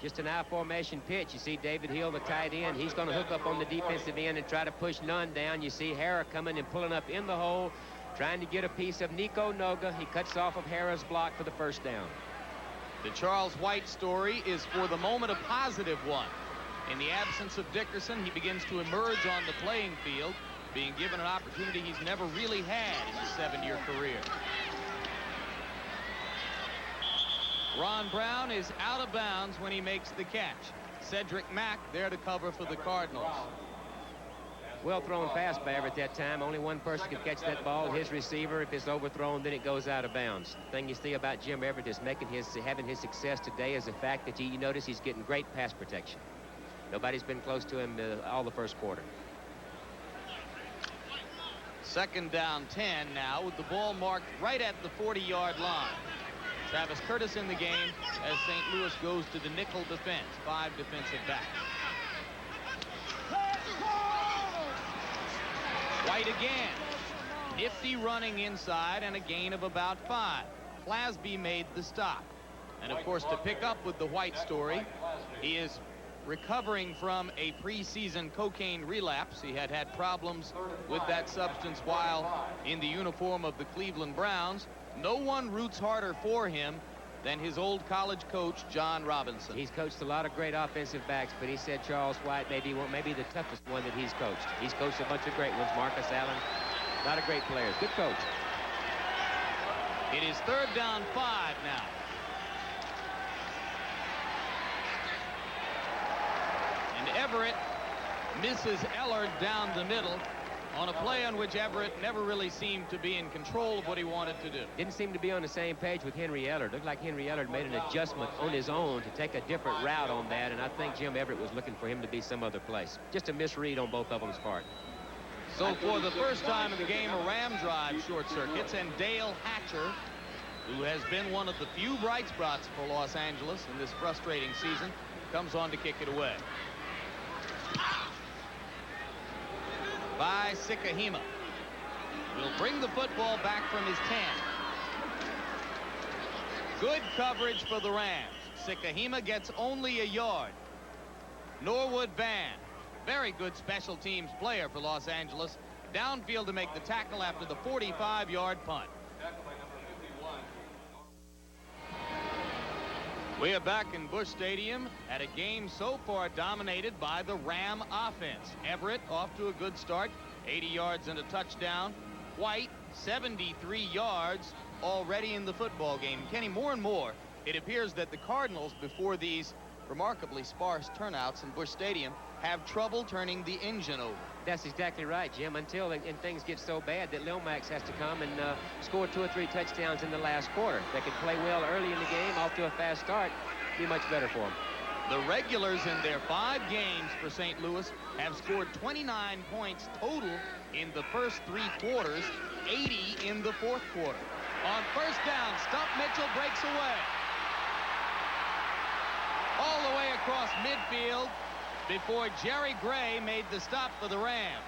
Just an I formation pitch. You see David Hill, the tight end. He's going to hook up on the defensive end and try to push Nunn down. You see Hara coming and pulling up in the hole, trying to get a piece of Nico Noga. He cuts off of Hara's block for the first down. The Charles White story is for the moment a positive one. In the absence of Dickerson, he begins to emerge on the playing field, being given an opportunity he's never really had in his 7-year career. Ron Brown is out of bounds when he makes the catch. Cedric Mack there to cover for the Cardinals. Well thrown pass by Everett that time. Only one person could catch that ball, his receiver. If it's overthrown, then it goes out of bounds. The thing you see about Jim Everett is having his success today is the fact that you notice he's getting great pass protection. Nobody's been close to him all the first quarter. 2nd down 10 now with the ball marked right at the 40-yard line. Travis Curtis in the game as St. Louis goes to the nickel defense. 5 defensive backs. White again. Nifty running inside and a gain of about 5. Flasby made the stop. And of course, to pick up with the White story, he is recovering from a preseason cocaine relapse. He had problems with that substance while in the uniform of the Cleveland Browns. No one roots harder for him than his old college coach, John Robinson. He's coached a lot of great offensive backs, but he said Charles White maybe the toughest one that he's coached. He's coached a bunch of great ones. Marcus Allen, a lot of great players. Good coach. It is 3rd down 5 now. And Everett misses Ellard down the middle on a play on which Everett never really seemed to be in control of what he wanted to do. Didn't seem to be on the same page with Henry Ellard. Looked like Henry Ellard made an adjustment on his own to take a different route on that, and I think Jim Everett was looking for him to be some other place. Just a misread on both of them's part. So for the first time in the game, a Ram drive short circuits, and Dale Hatcher, who has been one of the few bright spots for Los Angeles in this frustrating season, comes on to kick it away. By Sikahema. Will bring the football back from his 10. Good coverage for the Rams. Sikahema gets only a yard. Norwood Van, very good special teams player for Los Angeles, downfield to make the tackle after the 45-yard punt. We are back in Busch Stadium at a game so far dominated by the Ram offense. Everett off to a good start, 80 yards and a touchdown. White, 73 yards already in the football game. Kenny, more and more, it appears that the Cardinals, before these remarkably sparse turnouts in Busch Stadium, have trouble turning the engine over. That's exactly right, Jim, until things get so bad that Lomax has to come and score 2 or 3 touchdowns in the last quarter. They could play well early in the game, off to a fast start, be much better for them. The regulars in their 5 games for St. Louis have scored 29 points total in the first 3 quarters, 80 in the 4th quarter. On first down, Stump Mitchell breaks away. All the way across midfield before Jerry Gray made the stop for the Rams.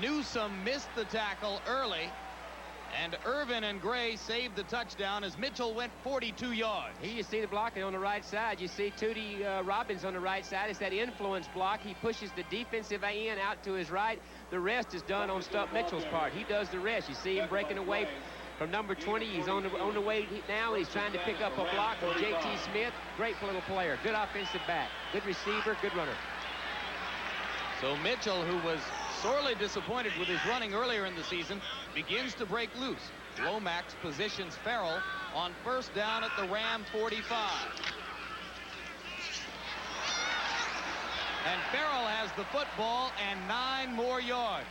Newsome missed the tackle early, and Irvin and Gray saved the touchdown as Mitchell went 42 yards. Here you see the blocking on the right side. You see Tootie Robbins on the right side. It's that influence block. He pushes the defensive end out to his right. The rest is done on Stump Mitchell's part. He does the rest. You see him breaking away from number 20. He's on the way now. He's trying to pick up a block from J.T. Smith. Great little player. Good offensive back. Good receiver. Good runner. So Mitchell, who was sorely disappointed with his running earlier in the season, begins to break loose. Lomax positions Farrell on first down at the Ram 45. And Farrell has the football and 9 more yards.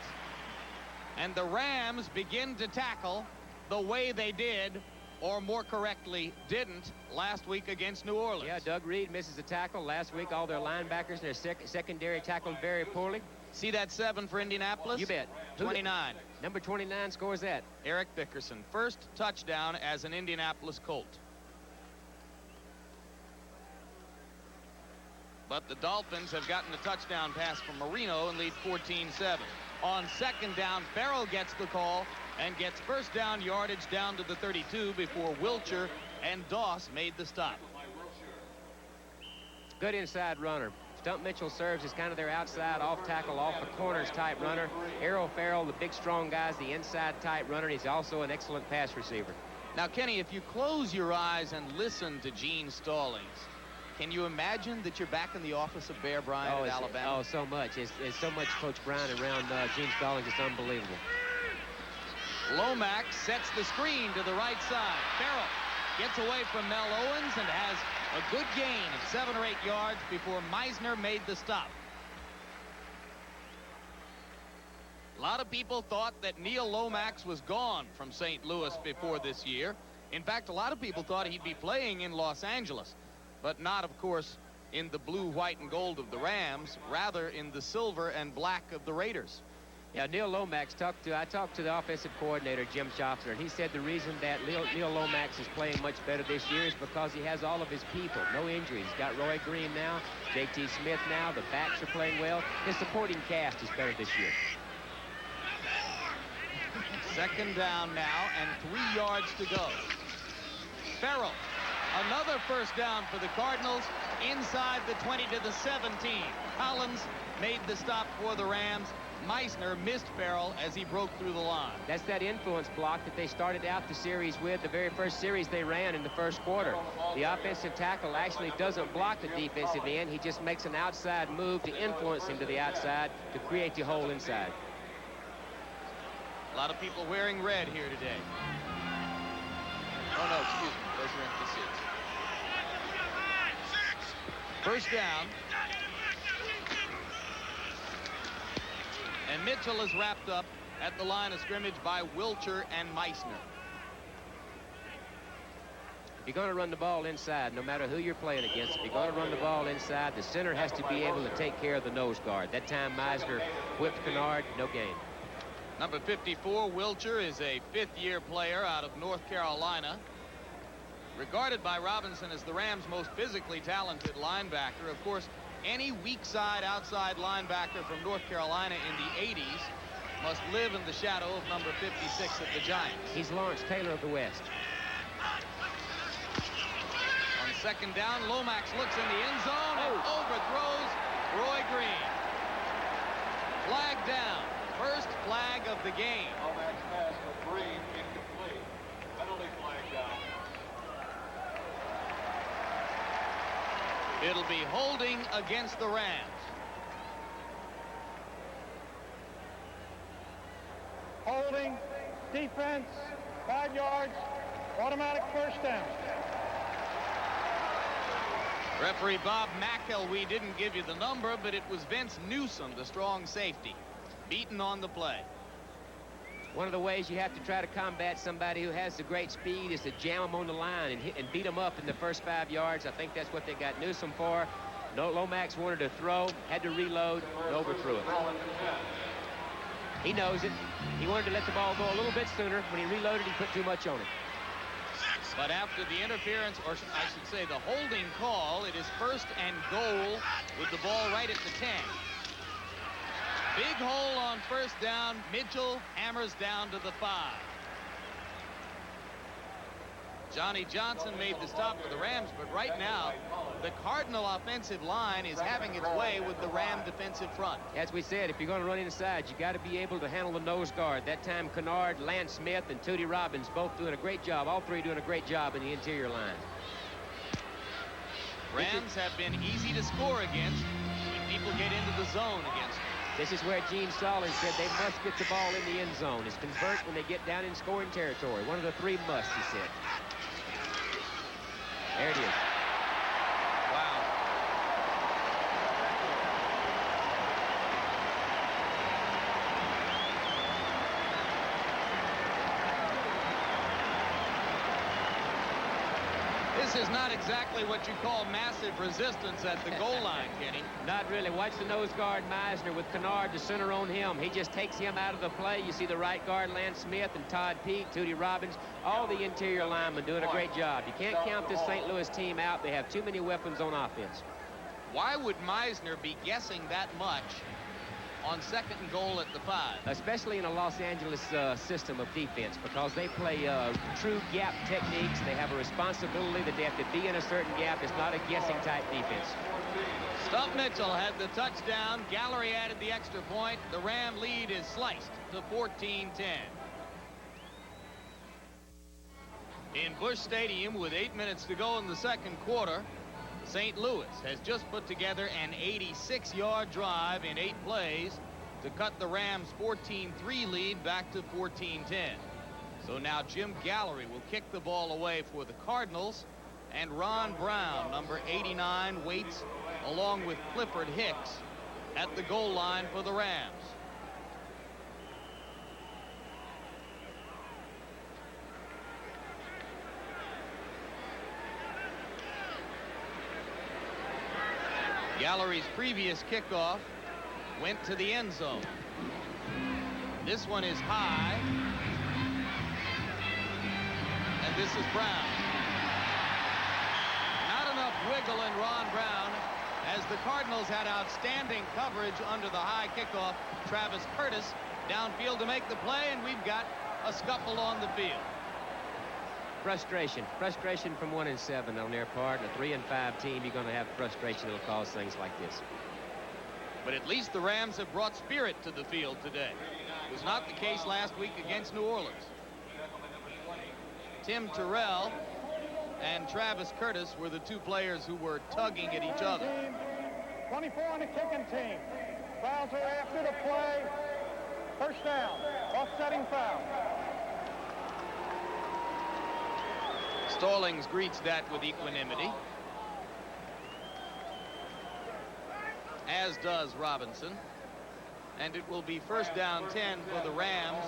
And the Rams begin to tackle the way they did, or more correctly, didn't, last week against New Orleans. Yeah, Doug Reed misses a tackle. Last week, all their linebackers and their secondary tackled very poorly. See that 7 for Indianapolis? You bet. 29. Number 29 scores that. Eric Dickerson, first touchdown as an Indianapolis Colt. But the Dolphins have gotten a touchdown pass from Marino and lead 14-7. On second down, Farrell gets the call and gets first down yardage down to the 32 before Wilcher and Doss made the stop. Good inside runner. Stump Mitchell serves as kind of their outside off tackle, off the corners type runner. Errol Farrell, the big strong guy, is the inside type runner. He's also an excellent pass receiver. Now, Kenny, if you close your eyes and listen to Gene Stallings, can you imagine that you're back in the office of Bear Bryant at Alabama? Oh, so much. It's so much Coach Bryant around Gene Stallings. It's unbelievable. Lomax sets the screen to the right side. Farrell gets away from Mel Owens and has a good gain of 7 or 8 yards before Meisner made the stop. A lot of people thought that Neil Lomax was gone from St. Louis before this year. In fact, a lot of people thought he'd be playing in Los Angeles, but not, of course, in the blue, white, and gold of the Rams, rather in the silver and black of the Raiders. Yeah, Neil Lomax I talked to the offensive coordinator, Jim Schaffner, and he said the reason that Neil Lomax is playing much better this year is because he has all of his people. No injuries. He's got Roy Green now, J.T. Smith now. The backs are playing well. His supporting cast is better this year. Second down now and 3 yards to go. Farrell, another first down for the Cardinals inside the 20 to the 17. Collins made the stop for the Rams. Meisner missed Farrell as he broke through the line. That's that influence block that they started out the series with, the very first series they ran in the first quarter. The offensive tackle actually doesn't block the defensive end. He just makes an outside move to influence him to the outside to create the hole inside. A lot of people wearing red here today. Oh, no, excuse me. Those are empty seats. First down. And Mitchell is wrapped up at the line of scrimmage by Wilcher and Meisner. If you're going to run the ball inside, no matter who you're playing against, if you're going to run the ball inside, the center has to be able to take care of the nose guard. That time, Meisner whipped Kennard, no gain. Number 54, Wilcher, is a fifth-year player out of North Carolina. Regarded by Robinson as the Rams' most physically talented linebacker. Of course, any weak side outside linebacker from North Carolina in the 80s must live in the shadow of number 56 of the Giants. He's Lawrence Taylor of the West. On second down, Lomax looks in the end zone and overthrows Roy Green. Flag down. First flag of the game. Lomax pass for Green, incomplete. Penalty flag down. It'll be holding against the Rams. Holding, defense, 5 yards, automatic first down. Referee Bob McElwee didn't give you the number, but it was Vince Newsom, the strong safety, beaten on the play. One of the ways you have to try to combat somebody who has the great speed is to jam them on the line and beat them up in the first 5 yards. I think that's what they got Newsom for. Lomax wanted to throw, had to reload, and overthrew it. He knows it. He wanted to let the ball go a little bit sooner. When he reloaded, he put too much on it. But after the interference, or I should say the holding call, it is first and goal with the ball right at the 10. Big hole on first down. Mitchell hammers down to the 5. Johnny Johnson made the stop for the Rams, but right now, the Cardinal offensive line is having its way with the Ram defensive front. As we said, if you're going to run inside, you got to be able to handle the nose guard. That time, Kennard, Lance Smith, and Tootie Robbins both doing a great job. All three doing a great job in the interior line. Rams have been easy to score against when people get into the zone against them. This is where Gene Stallings said they must get the ball in the end zone. It's convert when they get down in scoring territory. One of the 3 musts, he said. There it is. Wow. This is not exactly what you call massive resistance at the goal line, Kenny. Not really. Watch the nose guard, Meisner, with Kennard, the center on him. He just takes him out of the play. You see the right guard, Lance Smith, and Todd Peake, Tootie Robbins, all the interior linemen doing a great job. You can't count this St. Louis team out. They have too many weapons on offense. Why would Meisner be guessing that much on 2nd and goal at the 5? Especially in a Los Angeles system of defense, because they play true gap techniques. They have a responsibility that they have to be in a certain gap. It's not a guessing type defense. Stump Mitchell had the touchdown. Gallery added the extra point. The Ram lead is sliced to 14-10. In Busch Stadium with 8 minutes to go in the 2nd quarter, St. Louis has just put together an 86-yard drive in 8 plays to cut the Rams' 14-3 lead back to 14-10. So now Jim Gallery will kick the ball away for the Cardinals, and Ron Brown, number 89, waits along with Clifford Hicks at the goal line for the Rams. Gallery's previous kickoff went to the end zone. This one is high. And this is Brown. Not enough wiggle in Ron Brown, as the Cardinals had outstanding coverage under the high kickoff. Travis Curtis downfield to make the play, and we've got a scuffle on the field. Frustration from 1 and 7 on their part. And a 3 and 5 team, you're going to have frustration that'll cause things like this. But at least the Rams have brought spirit to the field today. It was not the case last week against New Orleans. Tim Terrell and Travis Curtis were the 2 players who were tugging at each other. 24 on the kicking team. Fouls are after the play. First down. Offsetting foul. Stallings greets that with equanimity, as does Robinson. And it will be first down 10 for the Rams.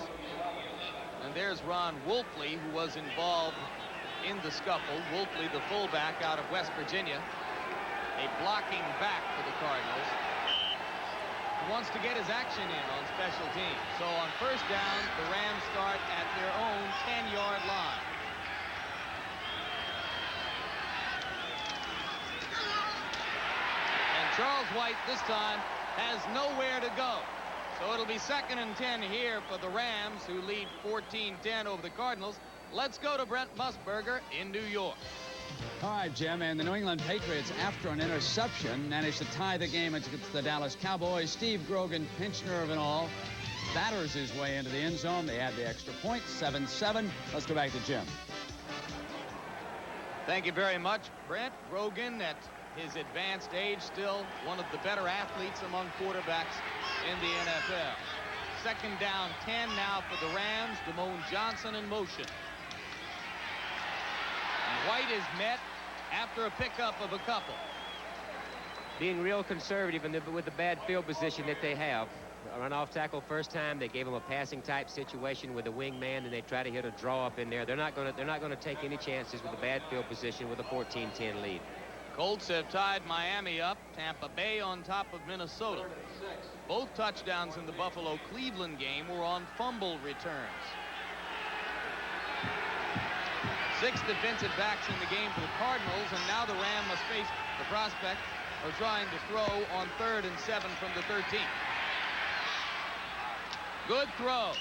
And there's Ron Wolfley, who was involved in the scuffle. Wolfley, the fullback out of West Virginia, a blocking back for the Cardinals, who wants to get his action in on special teams. So on first down, the Rams start at their own 10-yard line. Charles White this time has nowhere to go. So it'll be 2nd and 10 here for the Rams, who lead 14-10 over the Cardinals. Let's go to Brent Musburger in New York. All right, Jim, and the New England Patriots, after an interception, managed to tie the game against the Dallas Cowboys. Steve Grogan, pinch nerve and all, batters his way into the end zone. They had the extra point, 7-7. Let's go back to Jim. Thank you very much, Brent. Grogan, at his advanced age, still one of the better athletes among quarterbacks in the NFL. 2nd down 10 now for the Rams. Damone Johnson in motion. And White is met after a pickup of a couple. Being real conservative with the bad field position that they have. A run off tackle first time. They gave him a passing type situation with a wing man, and they try to hit a draw up in there. They're not going to take any chances with a bad field position with a 14-10 lead. Colts have tied Miami up. Tampa Bay on top of Minnesota. Both touchdowns in the Buffalo-Cleveland game were on fumble returns. 6 defensive backs in the game for the Cardinals, and now the Ram must face the prospect of trying to throw on 3rd and 7 from the 13. Good throw.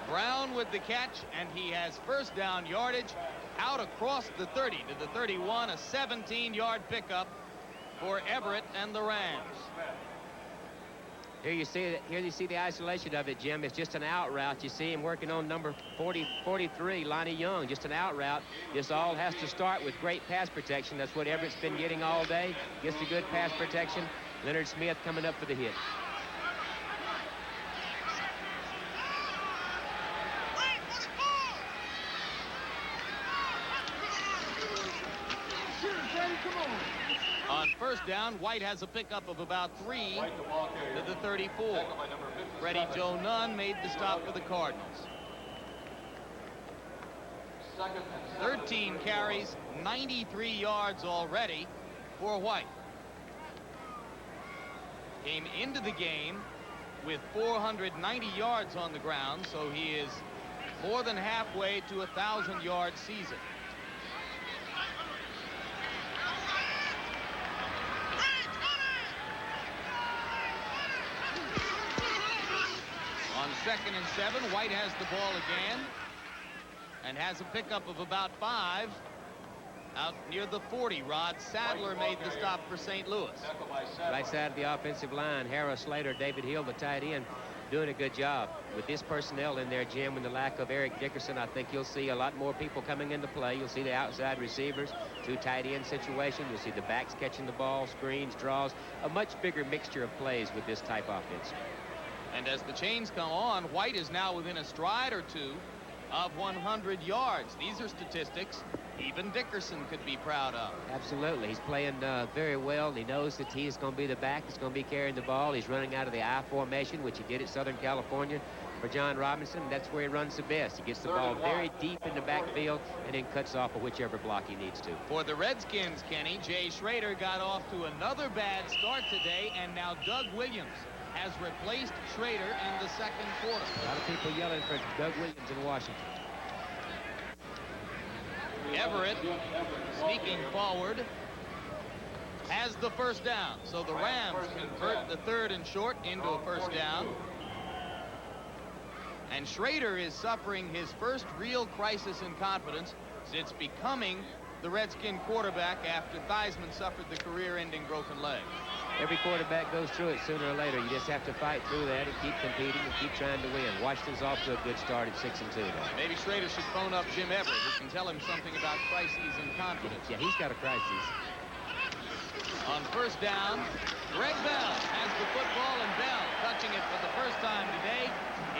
Brown with the catch, and he has first down yardage out across the 30 to the 31, a 17-yard pickup for Everett and the Rams. Here you see the isolation of it, Jim. It's just an out route. You see him working on number 43, Lonnie Young, just an out route. This all has to start with great pass protection. That's what Everett's been getting all day. Gets the good pass protection. Leonard Smith coming up for the hit. On first down, White has a pickup of about 3 to the 34. Freddie Joe Nunn made the stop for the Cardinals. 13 carries, 93 yards already for White. Came into the game with 490 yards on the ground, so he is more than halfway to a 1,000-yard season. On 2nd and 7, White has the ball again and has a pickup of about 5 out near the 40. Rod Sadler made the stop for St. Louis. Right side of the offensive line, Harris, Slater, David Hill, the tight end, doing a good job. With this personnel in there, Jim, and the lack of Eric Dickerson, I think you'll see a lot more people coming into play. You'll see the outside receivers, 2 tight end situation. You'll see the backs catching the ball, screens, draws, a much bigger mixture of plays with this type offense. And as the chains come on, White is now within a stride or 2 of 100 yards. These are statistics even Dickerson could be proud of. Absolutely. He's playing very well. He knows that he's going to be the back. He's going to be carrying the ball. He's running out of the I formation, which he did at Southern California for John Robinson. That's where he runs the best. He gets the ball very deep in the backfield and then cuts off of whichever block he needs to. For the Redskins, Kenny, Jay Schrader got off to another bad start today, and now Doug Williams has replaced Schrader in the 2nd quarter. A lot of people yelling for Doug Williams in Washington. Everett, sneaking forward, has the first down. So the Rams convert the 3rd and short into a first down. And Schrader is suffering his first real crisis in confidence since becoming the Redskin quarterback after Theismann suffered the career-ending broken leg. Every quarterback goes through it sooner or later. You just have to fight through that and keep competing and keep trying to win. Washington's off to a good start at 6-2. Maybe Schrader should phone up Jim Everett, who can tell him something about crises and confidence. Yeah, he's got a crisis. On first down, Greg Bell has the football, and Bell, touching it for the first time today,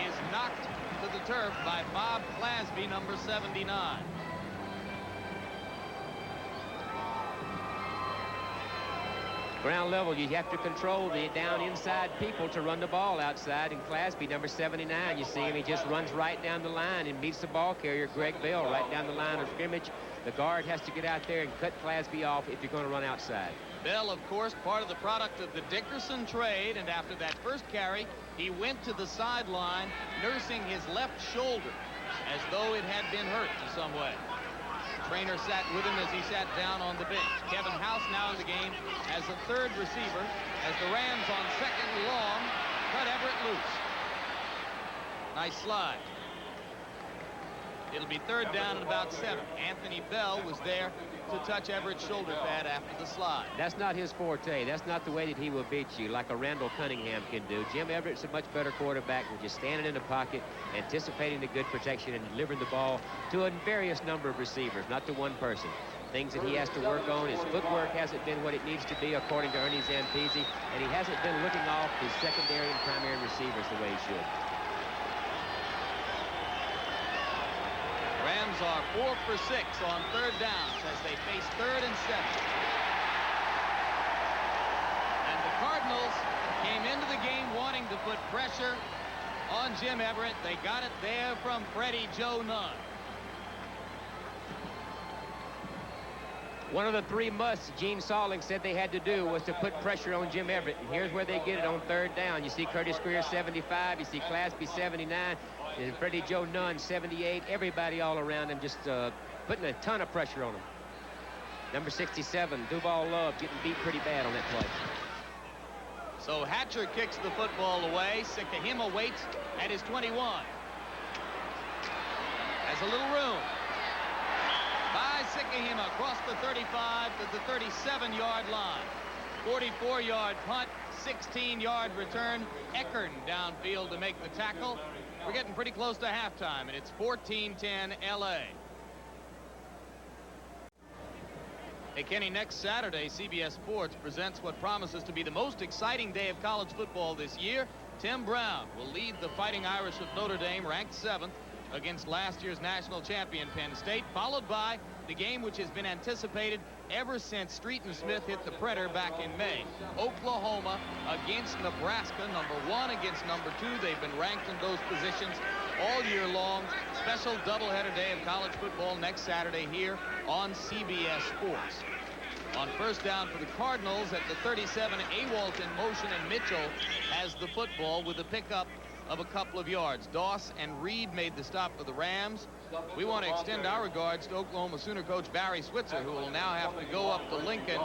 is knocked to the turf by Bob Clasby, number 79. Ground level, you have to control the down inside people to run the ball outside. And Clasby, number 79, you see him, he just runs right down the line and beats the ball carrier, Greg Bell, right down the line of scrimmage. The guard has to get out there and cut Clasby off if you're going to run outside. Bell, of course, part of the product of the Dickerson trade, and after that first carry, he went to the sideline nursing his left shoulder as though it had been hurt in some way. Trainer sat with him as he sat down on the bench. Kevin House now in the game as a 3rd receiver as the Rams on 2nd and long cut Everett loose. Nice slide. It'll be 3rd down and about 7. Anthony Bell was there to touch Everett's shoulder pad after the slide. That's not his forte. That's not the way that he will beat you like a Randall Cunningham can do. Jim Everett's a much better quarterback than just standing in the pocket, anticipating the good protection and delivering the ball to a various number of receivers, not to one person. Things that he has to work on. His footwork hasn't been what it needs to be, according to Ernie Zampese, and he hasn't been looking off his secondary and primary receivers the way he should. Rams are 4 for 6 on 3rd downs as they face 3rd and 7. And the Cardinals came into the game wanting to put pressure on Jim Everett. They got it there from Freddie Joe Nunn. One of the 3 musts Gene Salling said they had to do was to put pressure on Jim Everett. And here's where they get it on 3rd down. You see Curtis Greer, 75. You see Clasby, 79. And Freddie Joe Nunn, 78. Everybody all around him just putting a ton of pressure on him. Number 67, Duval Love, getting beat pretty bad on that play. So Hatcher kicks the football away. Sikahima waits at his 21. Has a little room. By Sikahima across the 35 to the 37-yard line. 44-yard punt, 16-yard return. Eckern downfield to make the tackle. We're getting pretty close to halftime, and it's 14-10 L.A. Hey, Kenny, next Saturday, CBS Sports presents what promises to be the most exciting day of college football this year. Tim Brown will lead the Fighting Irish of Notre Dame, ranked 7th, against last year's national champion Penn State, followed by the game which has been anticipated ever since Street and Smith hit the Predator back in May. Oklahoma against Nebraska, number 1 against number 2. They've been ranked in those positions all year long. special doubleheader day of college football next Saturday here on CBS Sports. On first down for the Cardinals at the 37, Awalt in motion, and Mitchell has the football with a pickup of a couple of yards. Doss and Reed made the stop for the Rams. We want to extend our regards to Oklahoma Sooner coach Barry Switzer, who will now have to go up to Lincoln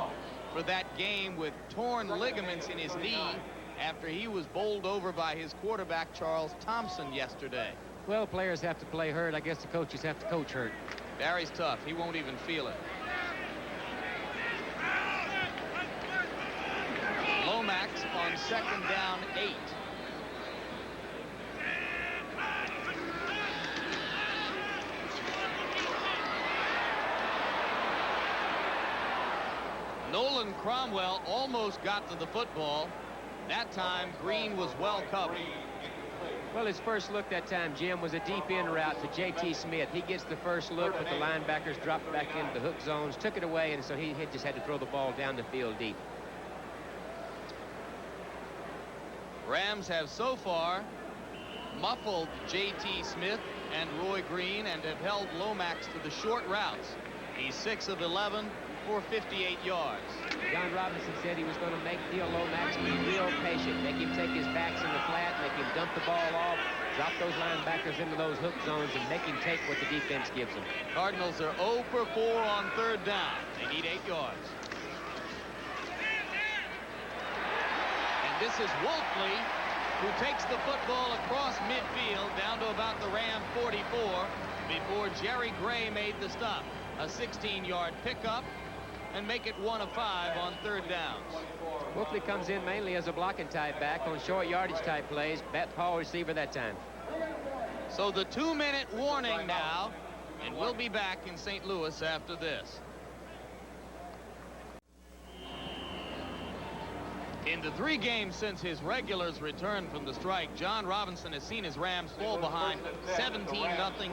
for that game with torn ligaments in his knee after he was bowled over by his quarterback Charles Thompson yesterday. Well, players have to play hurt. I guess the coaches have to coach hurt. Barry's tough. He won't even feel it. Lomax on second down 8. Nolan Cromwell almost got to the football. That time, Green was well covered. Well, his first look that time, Jim, was a deep in route to J.T. Smith. He gets the first look, but the linebackers dropped back into the hook zones, took it away, and so he just had to throw the ball down the field deep. Rams have so far muffled J.T. Smith and Roy Green and have held Lomax to the short routes. He's 6 of 11 for 58 yards. John Robinson said he was going to make Neil Lomax be real patient, make him take his backs in the flat, make him dump the ball off, drop those linebackers into those hook zones, and make him take what the defense gives him. Cardinals are 0 for 4 on third down. They need 8 yards. This is Wolfley, who takes the football across midfield down to about the Ram 44 before Jerry Gray made the stop. A 16-yard pickup and make it 1 of 5 on third downs. Wolfley comes in mainly as a blocking type back on short yardage type plays. Bat Paul receiver that time. So the 2-minute warning now, and we'll be back in St. Louis after this. In the 3 games since his regulars returned from the strike, John Robinson has seen his Rams fall behind 17-0, 17-0,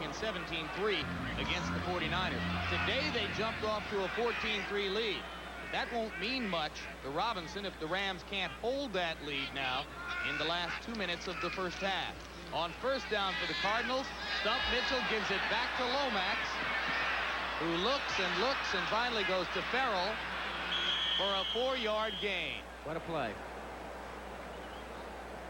and 17-3 against the 49ers. Today they jumped off to a 14-3 lead. That won't mean much to Robinson if the Rams can't hold that lead now in the last 2 minutes of the first half. On first down for the Cardinals, Stump Mitchell gives it back to Lomax, who looks and finally goes to Farrell for a 4-yard gain. What a play.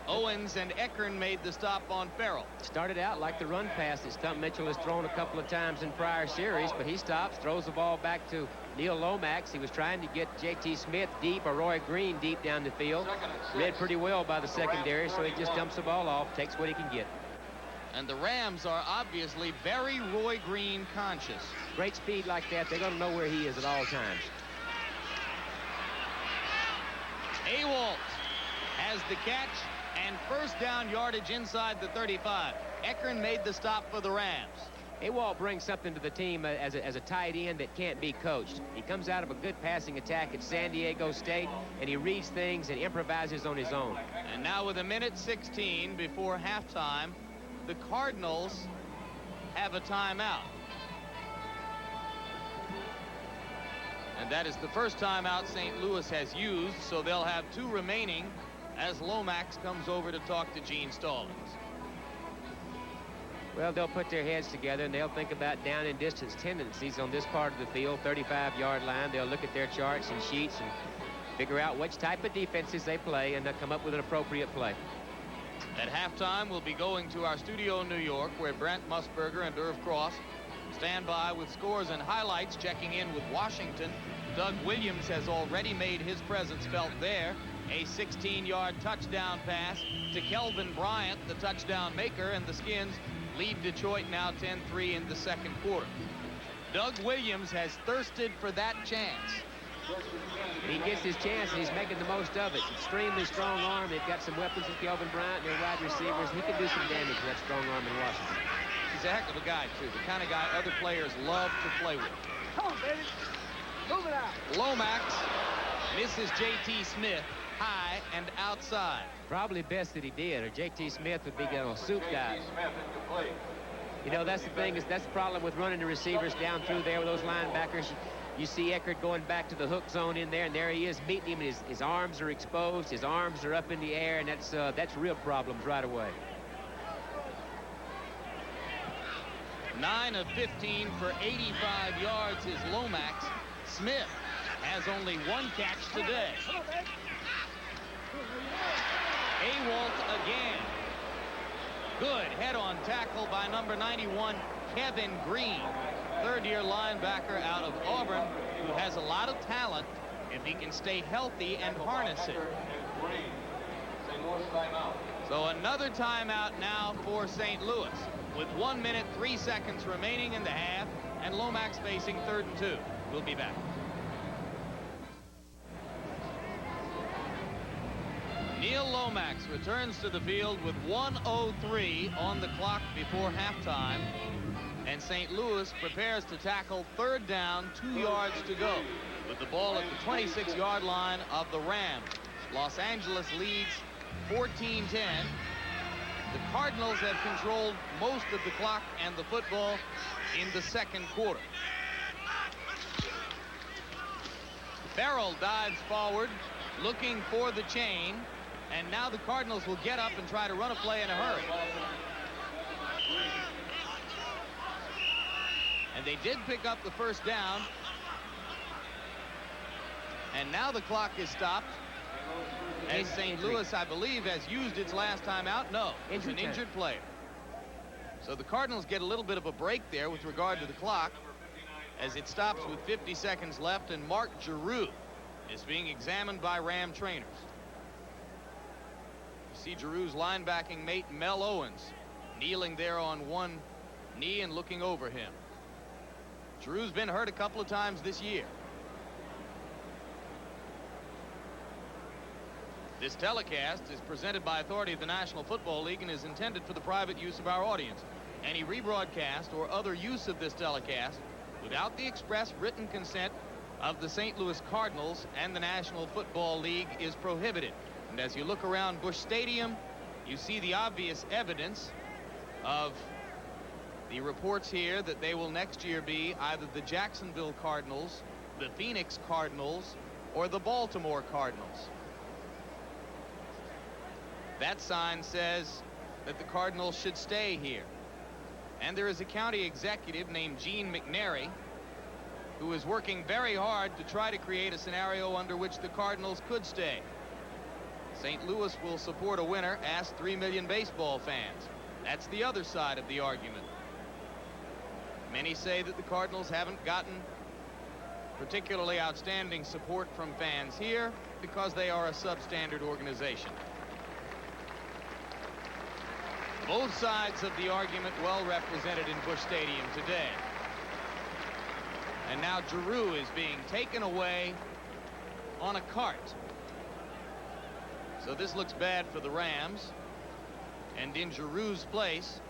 Owens and Eckern made the stop on Farrell. Started out like the run pass that Stump Mitchell has thrown a couple of times in prior series, but he stops, throws the ball back to Neil Lomax. He was trying to get J.T. Smith deep or Roy Green deep down the field. Read pretty well by the secondary, so he just dumps the ball off, takes what he can get. And the Rams are obviously very Roy Green conscious. Great speed like that, they're going to know where he is at all times. Awalt has the catch and first down yardage inside the 35. Eckern made the stop for the Rams. Awalt brings something to the team as a tight end that can't be coached. He comes out of a good passing attack at San Diego State, and he reads things and improvises on his own. And now with 1:16 before halftime, the Cardinals have a timeout. And that is the first timeout St. Louis has used, so they'll have 2 remaining as Lomax comes over to talk to Gene Stallings. Well, they'll put their heads together and they'll think about down and distance tendencies on this part of the field, 35-yard line. They'll look at their charts and sheets and figure out which type of defenses they play, and they'll come up with an appropriate play. At halftime, we'll be going to our studio in New York, where Brent Musburger and Irv Cross stand by with scores and highlights. Checking in with Washington, Doug Williams has already made his presence felt there. A 16-yard touchdown pass to Kelvin Bryant, the touchdown maker, and the Skins lead Detroit now 10-3 in the second quarter. Doug Williams has thirsted for that chance. He gets his chance, and he's making the most of it. Extremely strong arm. They've got some weapons with Kelvin Bryant and their wide receivers. He can do some damage with that strong arm in Washington. He's a heck of a guy, too. The kind of guy other players love to play with. Come on, baby. Move it out. Lomax misses J.T. Smith high and outside. Probably best that he did, or J.T. Smith would be a soup guy. You know, that's the thing, is that's the problem with running the receivers down through there with those linebackers. You see Eckert going back to the hook zone in there, and there he is meeting him, and his arms are exposed, his arms are up in the air, and that's real problems right away. 9 of 15 for 85 yards is Lomax. Smith has only 1 catch today. Awalt again. Good head-on tackle by number 91, Kevin Green, third-year linebacker out of Auburn, who has a lot of talent if he can stay healthy and harness it. So another timeout now for St. Louis, with 1 minute, 3 seconds remaining in the half, and Lomax facing 3rd and 2. We'll be back. Neil Lomax returns to the field with 1:03 on the clock before halftime, and St. Louis prepares to tackle 3rd down, 2 yards to go, with the ball at the 26-yard line of the Rams. Los Angeles leads 14-10. The Cardinals have controlled most of the clock and the football in the 2nd quarter. Farrell dives forward, looking for the chain, and now the Cardinals will get up and try to run a play in a hurry. And they did pick up the 1st down. And now the clock is stopped. As St. Louis, I believe, has used its last timeout. No, it's an injured player. So the Cardinals get a little bit of a break there with regard to the clock, as it stops with 50 seconds left, and Mark Giroux is being examined by Ram trainers. You see Giroux's linebacking mate, Mel Owens, kneeling there on one knee and looking over him. Giroux's been hurt a couple of times this year. This telecast is presented by authority of the National Football League and is intended for the private use of our audience. Any rebroadcast or other use of this telecast without the express written consent of the St. Louis Cardinals and the National Football League is prohibited. And as you look around Busch Stadium, you see the obvious evidence of the reports here that they will next year be either the Jacksonville Cardinals, the Phoenix Cardinals, or the Baltimore Cardinals. That sign says that the Cardinals should stay here. And there is a county executive named Gene McNary who is working very hard to try to create a scenario under which the Cardinals could stay. St. Louis will support a winner, ask 3 million baseball fans. That's the other side of the argument. Many say that the Cardinals haven't gotten particularly outstanding support from fans here because they are a substandard organization. Both sides of the argument well represented in Busch Stadium today. And now Giroux is being taken away on a cart. So this looks bad for the Rams. And in Giroux's place,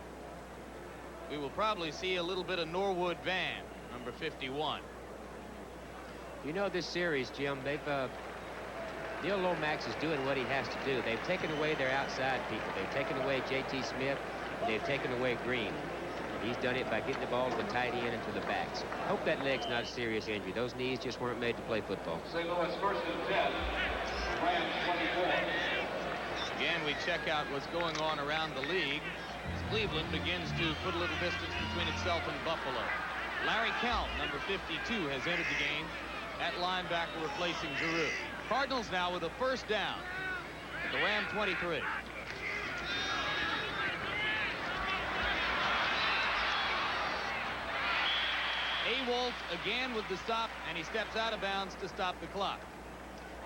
we will probably see a little bit of Norwood Van, number 51. You know, this series, Jim, Neil Lomax is doing what he has to do. They've taken away their outside people. They've taken away J.T. Smith, and they've taken away Green. He's done it by getting the ball to the tight end and to the backs. Hope that leg's not a serious injury. Those knees just weren't made to play football. St. Louis 1st and 10. Rams 24. Again, we check out what's going on around the league as Cleveland begins to put a little distance between itself and Buffalo. Larry Kelm, number 52, has entered the game at linebacker, replacing Giroux. Cardinals now with a 1st down at the Ram 23. Awalt again with the stop, and he steps out of bounds to stop the clock.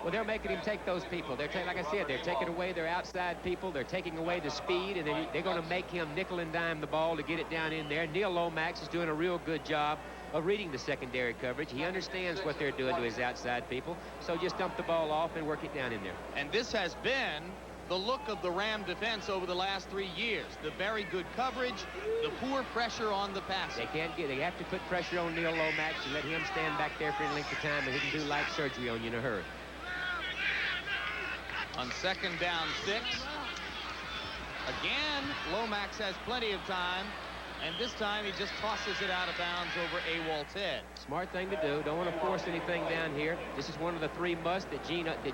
Well, they're making him take those people. Like I said, they're taking away their outside people. They're taking away the speed, and they're going to make him nickel and dime the ball to get it down in there. Neil Lomax is doing a real good job of reading the secondary coverage. He understands what they're doing to his outside people, so just dump the ball off and work it down in there. And this has been the look of the Ram defense over the last 3 years. The very good coverage, the poor pressure on the pass. They have to put pressure on Neil Lomax and let him stand back there for a length of time, and he can do light surgery on you in a hurry. On 2nd down 6. Again, Lomax has plenty of time, and this time he just tosses it out of bounds over Awalt's head. Smart thing to do. Don't want to force anything down here. This is one of the 3 musts that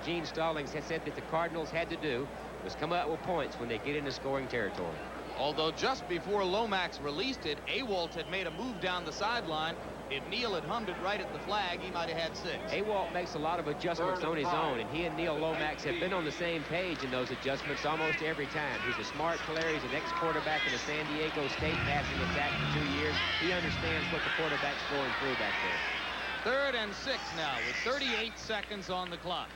Gene Stallings had said that the Cardinals had to do, was come up with points when they get into scoring territory. Although just before Lomax released it, Awalt had made a move down the sideline. If Neal had hummed it right at the flag, he might have had 6. Awalt makes a lot of adjustments on his own, and he and Neil Lomax have been on the same page in those adjustments almost every time. He's a smart player. He's an ex-quarterback in the San Diego State passing attack for 2 years. He understands what the quarterback's going through back there. 3rd and 6 now with 38 seconds on the clock.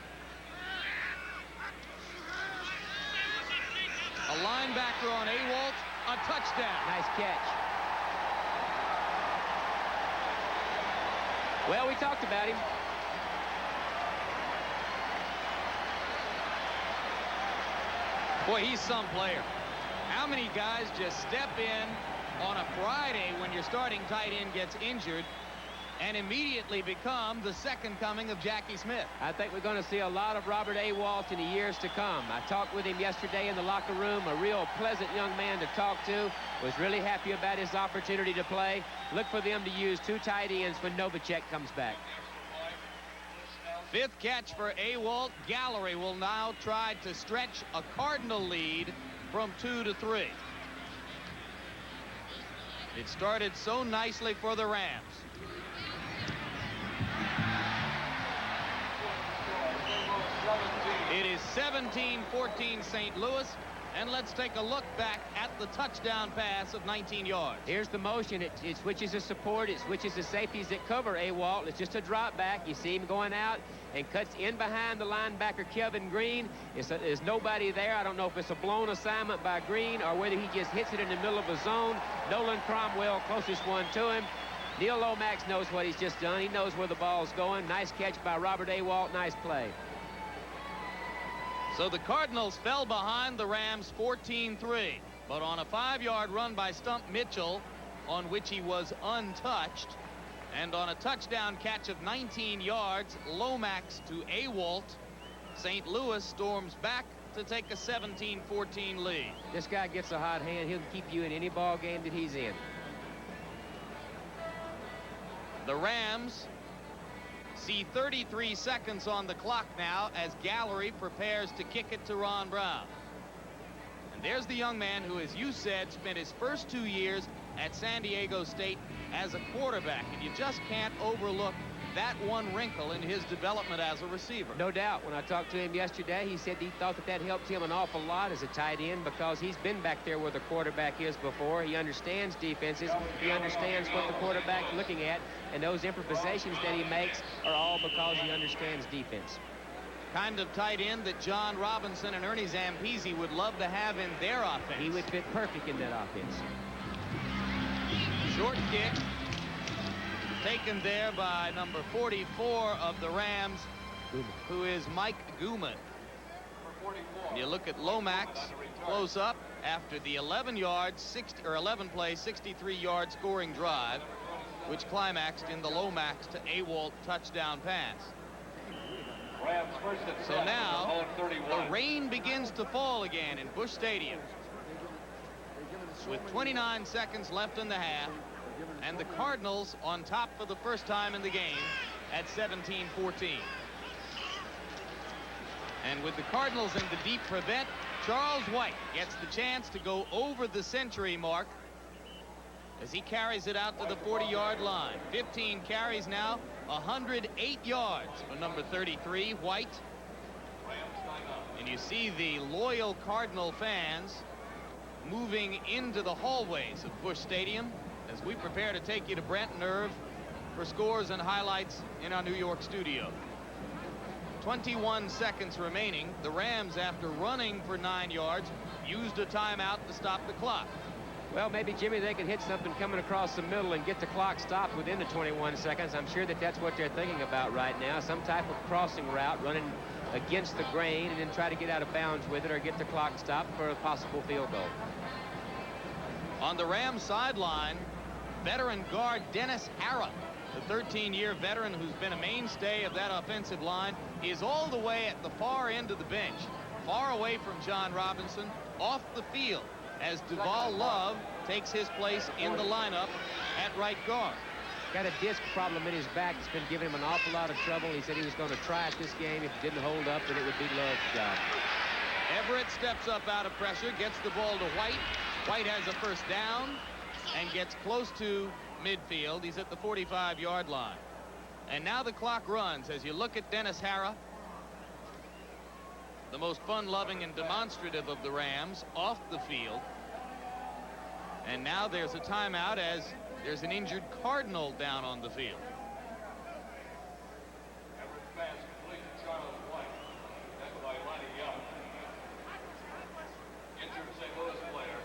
A linebacker on Awalt, a touchdown. Nice catch. Well, we talked about him. Boy, he's some player. How many guys just step in on a Friday when your starting tight end gets injured and immediately become the second coming of Jackie Smith? I think we're going to see a lot of Robert Awalt in the years to come. I talked with him yesterday in the locker room. A real pleasant young man to talk to. Was really happy about his opportunity to play. Look for them to use 2 tight ends when Novacek comes back. 5th catch for Awalt. Gallery will now try to stretch a Cardinal lead from 2 to 3. It started so nicely for the Rams. It is 17-14 St. Louis, and let's take a look back at the touchdown pass of 19 yards. Here's the motion. It switches the support. It switches the safeties that cover Awalt. It's just a drop back. You see him going out and cuts in behind the linebacker, Kevin Green. There's nobody there. I don't know if it's a blown assignment by Green or whether he just hits it in the middle of a zone. Nolan Cromwell, closest one to him. Neil Lomax knows what he's just done. He knows where the ball's going. Nice catch by Robert Awalt. Nice play. So the Cardinals fell behind the Rams 14-3, but on a 5-yard run by Stump Mitchell, on which he was untouched, and on a touchdown catch of 19 yards, Lomax to Awalt, St. Louis storms back to take a 17-14 lead. This guy gets a hot hand. He'll keep you in any ball game that he's in. The Rams see 33 seconds on the clock now as Gallery prepares to kick it to Ron Brown. And there's the young man who, as you said, spent his first 2 years at San Diego State as a quarterback. And you just can't overlook that one wrinkle in his development as a receiver. No doubt. When I talked to him yesterday, he said he thought that helped him an awful lot as a tight end because he's been back there where the quarterback is before. He understands defenses. He understands what the quarterback's looking at. And those improvisations that he makes are all because he understands defense. Kind of tight end that John Robinson and Ernie Zampese would love to have in their offense. He would fit perfect in that offense. Short kick taken there by number 44 of the Rams, who is Mike Gooman. And you look at Lomax close up after the 11-play, 63-yard scoring drive, which climaxed in the Lomax to Awalt touchdown pass. So now the rain begins to fall again in Busch Stadium with 29 seconds left in the half, and the Cardinals on top for the first time in the game at 17-14. And with the Cardinals in the deep prevent, Charles White gets the chance to go over the century mark as he carries it out to the 40-yard line. 15 carries now, 108 yards for number 33, White. And you see the loyal Cardinal fans moving into the hallways of Busch Stadium as we prepare to take you to Brent Nerve for scores and highlights in our New York studio. 21 seconds remaining. The Rams, after running for 9 yards, used a timeout to stop the clock. Well, maybe, Jimmy, they can hit something coming across the middle and get the clock stopped within the 21 seconds. I'm sure that that's what they're thinking about right now. Some type of crossing route, running against the grain, and then try to get out of bounds with it or get the clock stopped for a possible field goal. On the Rams sideline, veteran guard Dennis Harrop, the 13-year veteran who's been a mainstay of that offensive line, is all the way at the far end of the bench, far away from John Robinson, off the field, as Duval Love takes his place in the lineup at right guard. Got a disc problem in his back. It's been giving him an awful lot of trouble. He said he was going to try it this game. If it didn't hold up, then it would be Love's job. Everett steps up out of pressure, gets the ball to White. White has a first down and gets close to midfield. He's at the 45-yard line. And now the clock runs as you look at Dennis Hara, the most fun-loving and demonstrative of the Rams, off the field. And now there's a timeout as there's an injured Cardinal down on the field. Everett pass complete to Charles White. That's by Lonnie Young. Injured St. Louis player,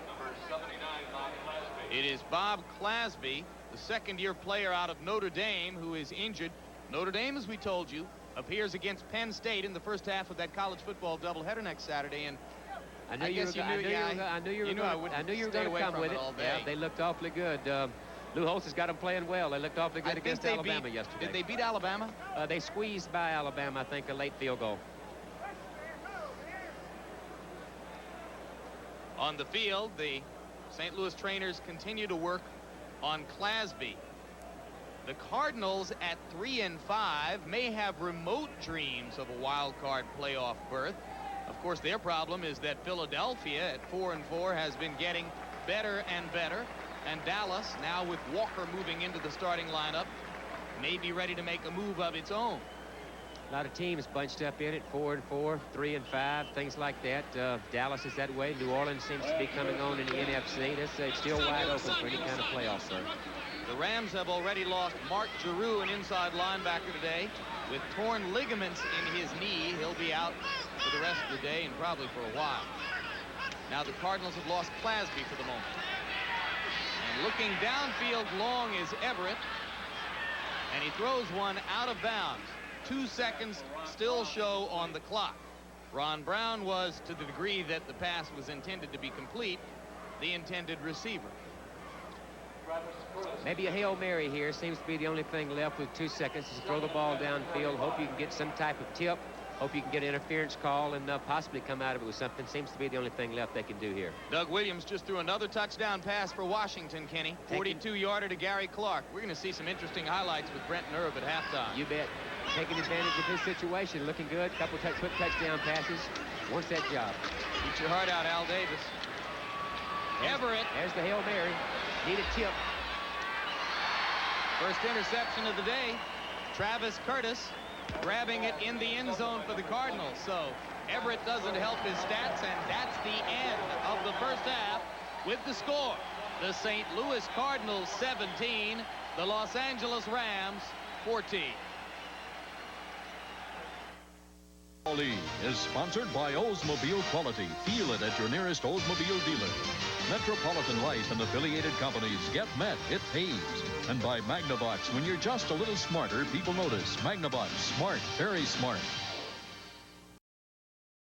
number 79, Bob Clasby. It is Bob Clasby, the second-year player out of Notre Dame, who is injured. Notre Dame, as we told you, appears against Penn State in the first half of that college football doubleheader next Saturday. And I knew you were going to come with it. Yeah, they looked awfully good. Lou Holtz has got them playing well. They looked awfully good against Alabama yesterday. Did they beat Alabama? They squeezed by Alabama, I think, a late field goal. On the field, the St. Louis trainers continue to work on Clasby. The Cardinals at 3-5 may have remote dreams of a wild card playoff berth. Of course, their problem is that Philadelphia at 4-4 has been getting better and better. And Dallas, now with Walker moving into the starting lineup, may be ready to make a move of its own. A lot of teams bunched up in it, 4-4, 3-5, things like that. Dallas is that way. New Orleans seems to be coming on in the NFC. It's still wide open for any kind of playoff berth. The Rams have already lost Mark Giroux, an inside linebacker, today with torn ligaments in his knee. He'll be out for the rest of the day and probably for a while. Now the Cardinals have lost Clasby for the moment. And looking downfield long is Everett, and he throws one out of bounds. 2 seconds still show on the clock. Ron Brown was, to the degree that the pass was intended to be complete, the intended receiver. Maybe a Hail Mary here. Seems to be the only thing left with 2 seconds is to throw the ball downfield. Hope you can get some type of tip. Hope you can get an interference call and possibly come out of it with something. Seems to be the only thing left they can do here. Doug Williams just threw another touchdown pass for Washington, Kenny. 42-yarder to Gary Clark. We're going to see some interesting highlights with Brent Nerve at halftime. You bet. Taking advantage of his situation. Looking good. Couple quick touchdown passes. Wants that job. Eat your heart out, Al Davis. Everett. There's the Hail Mary. Need a tip. First interception of the day. Travis Curtis grabbing it in the end zone for the Cardinals. So Everett doesn't help his stats, and that's the end of the first half with the score. The St. Louis Cardinals 17, the Los Angeles Rams 14. League is sponsored by Oldsmobile Quality. Feel it at your nearest Oldsmobile dealer. Metropolitan Life and affiliated companies. Get met. It pays. And by Magnavox. When you're just a little smarter, people notice. Magnavox. Smart. Very smart.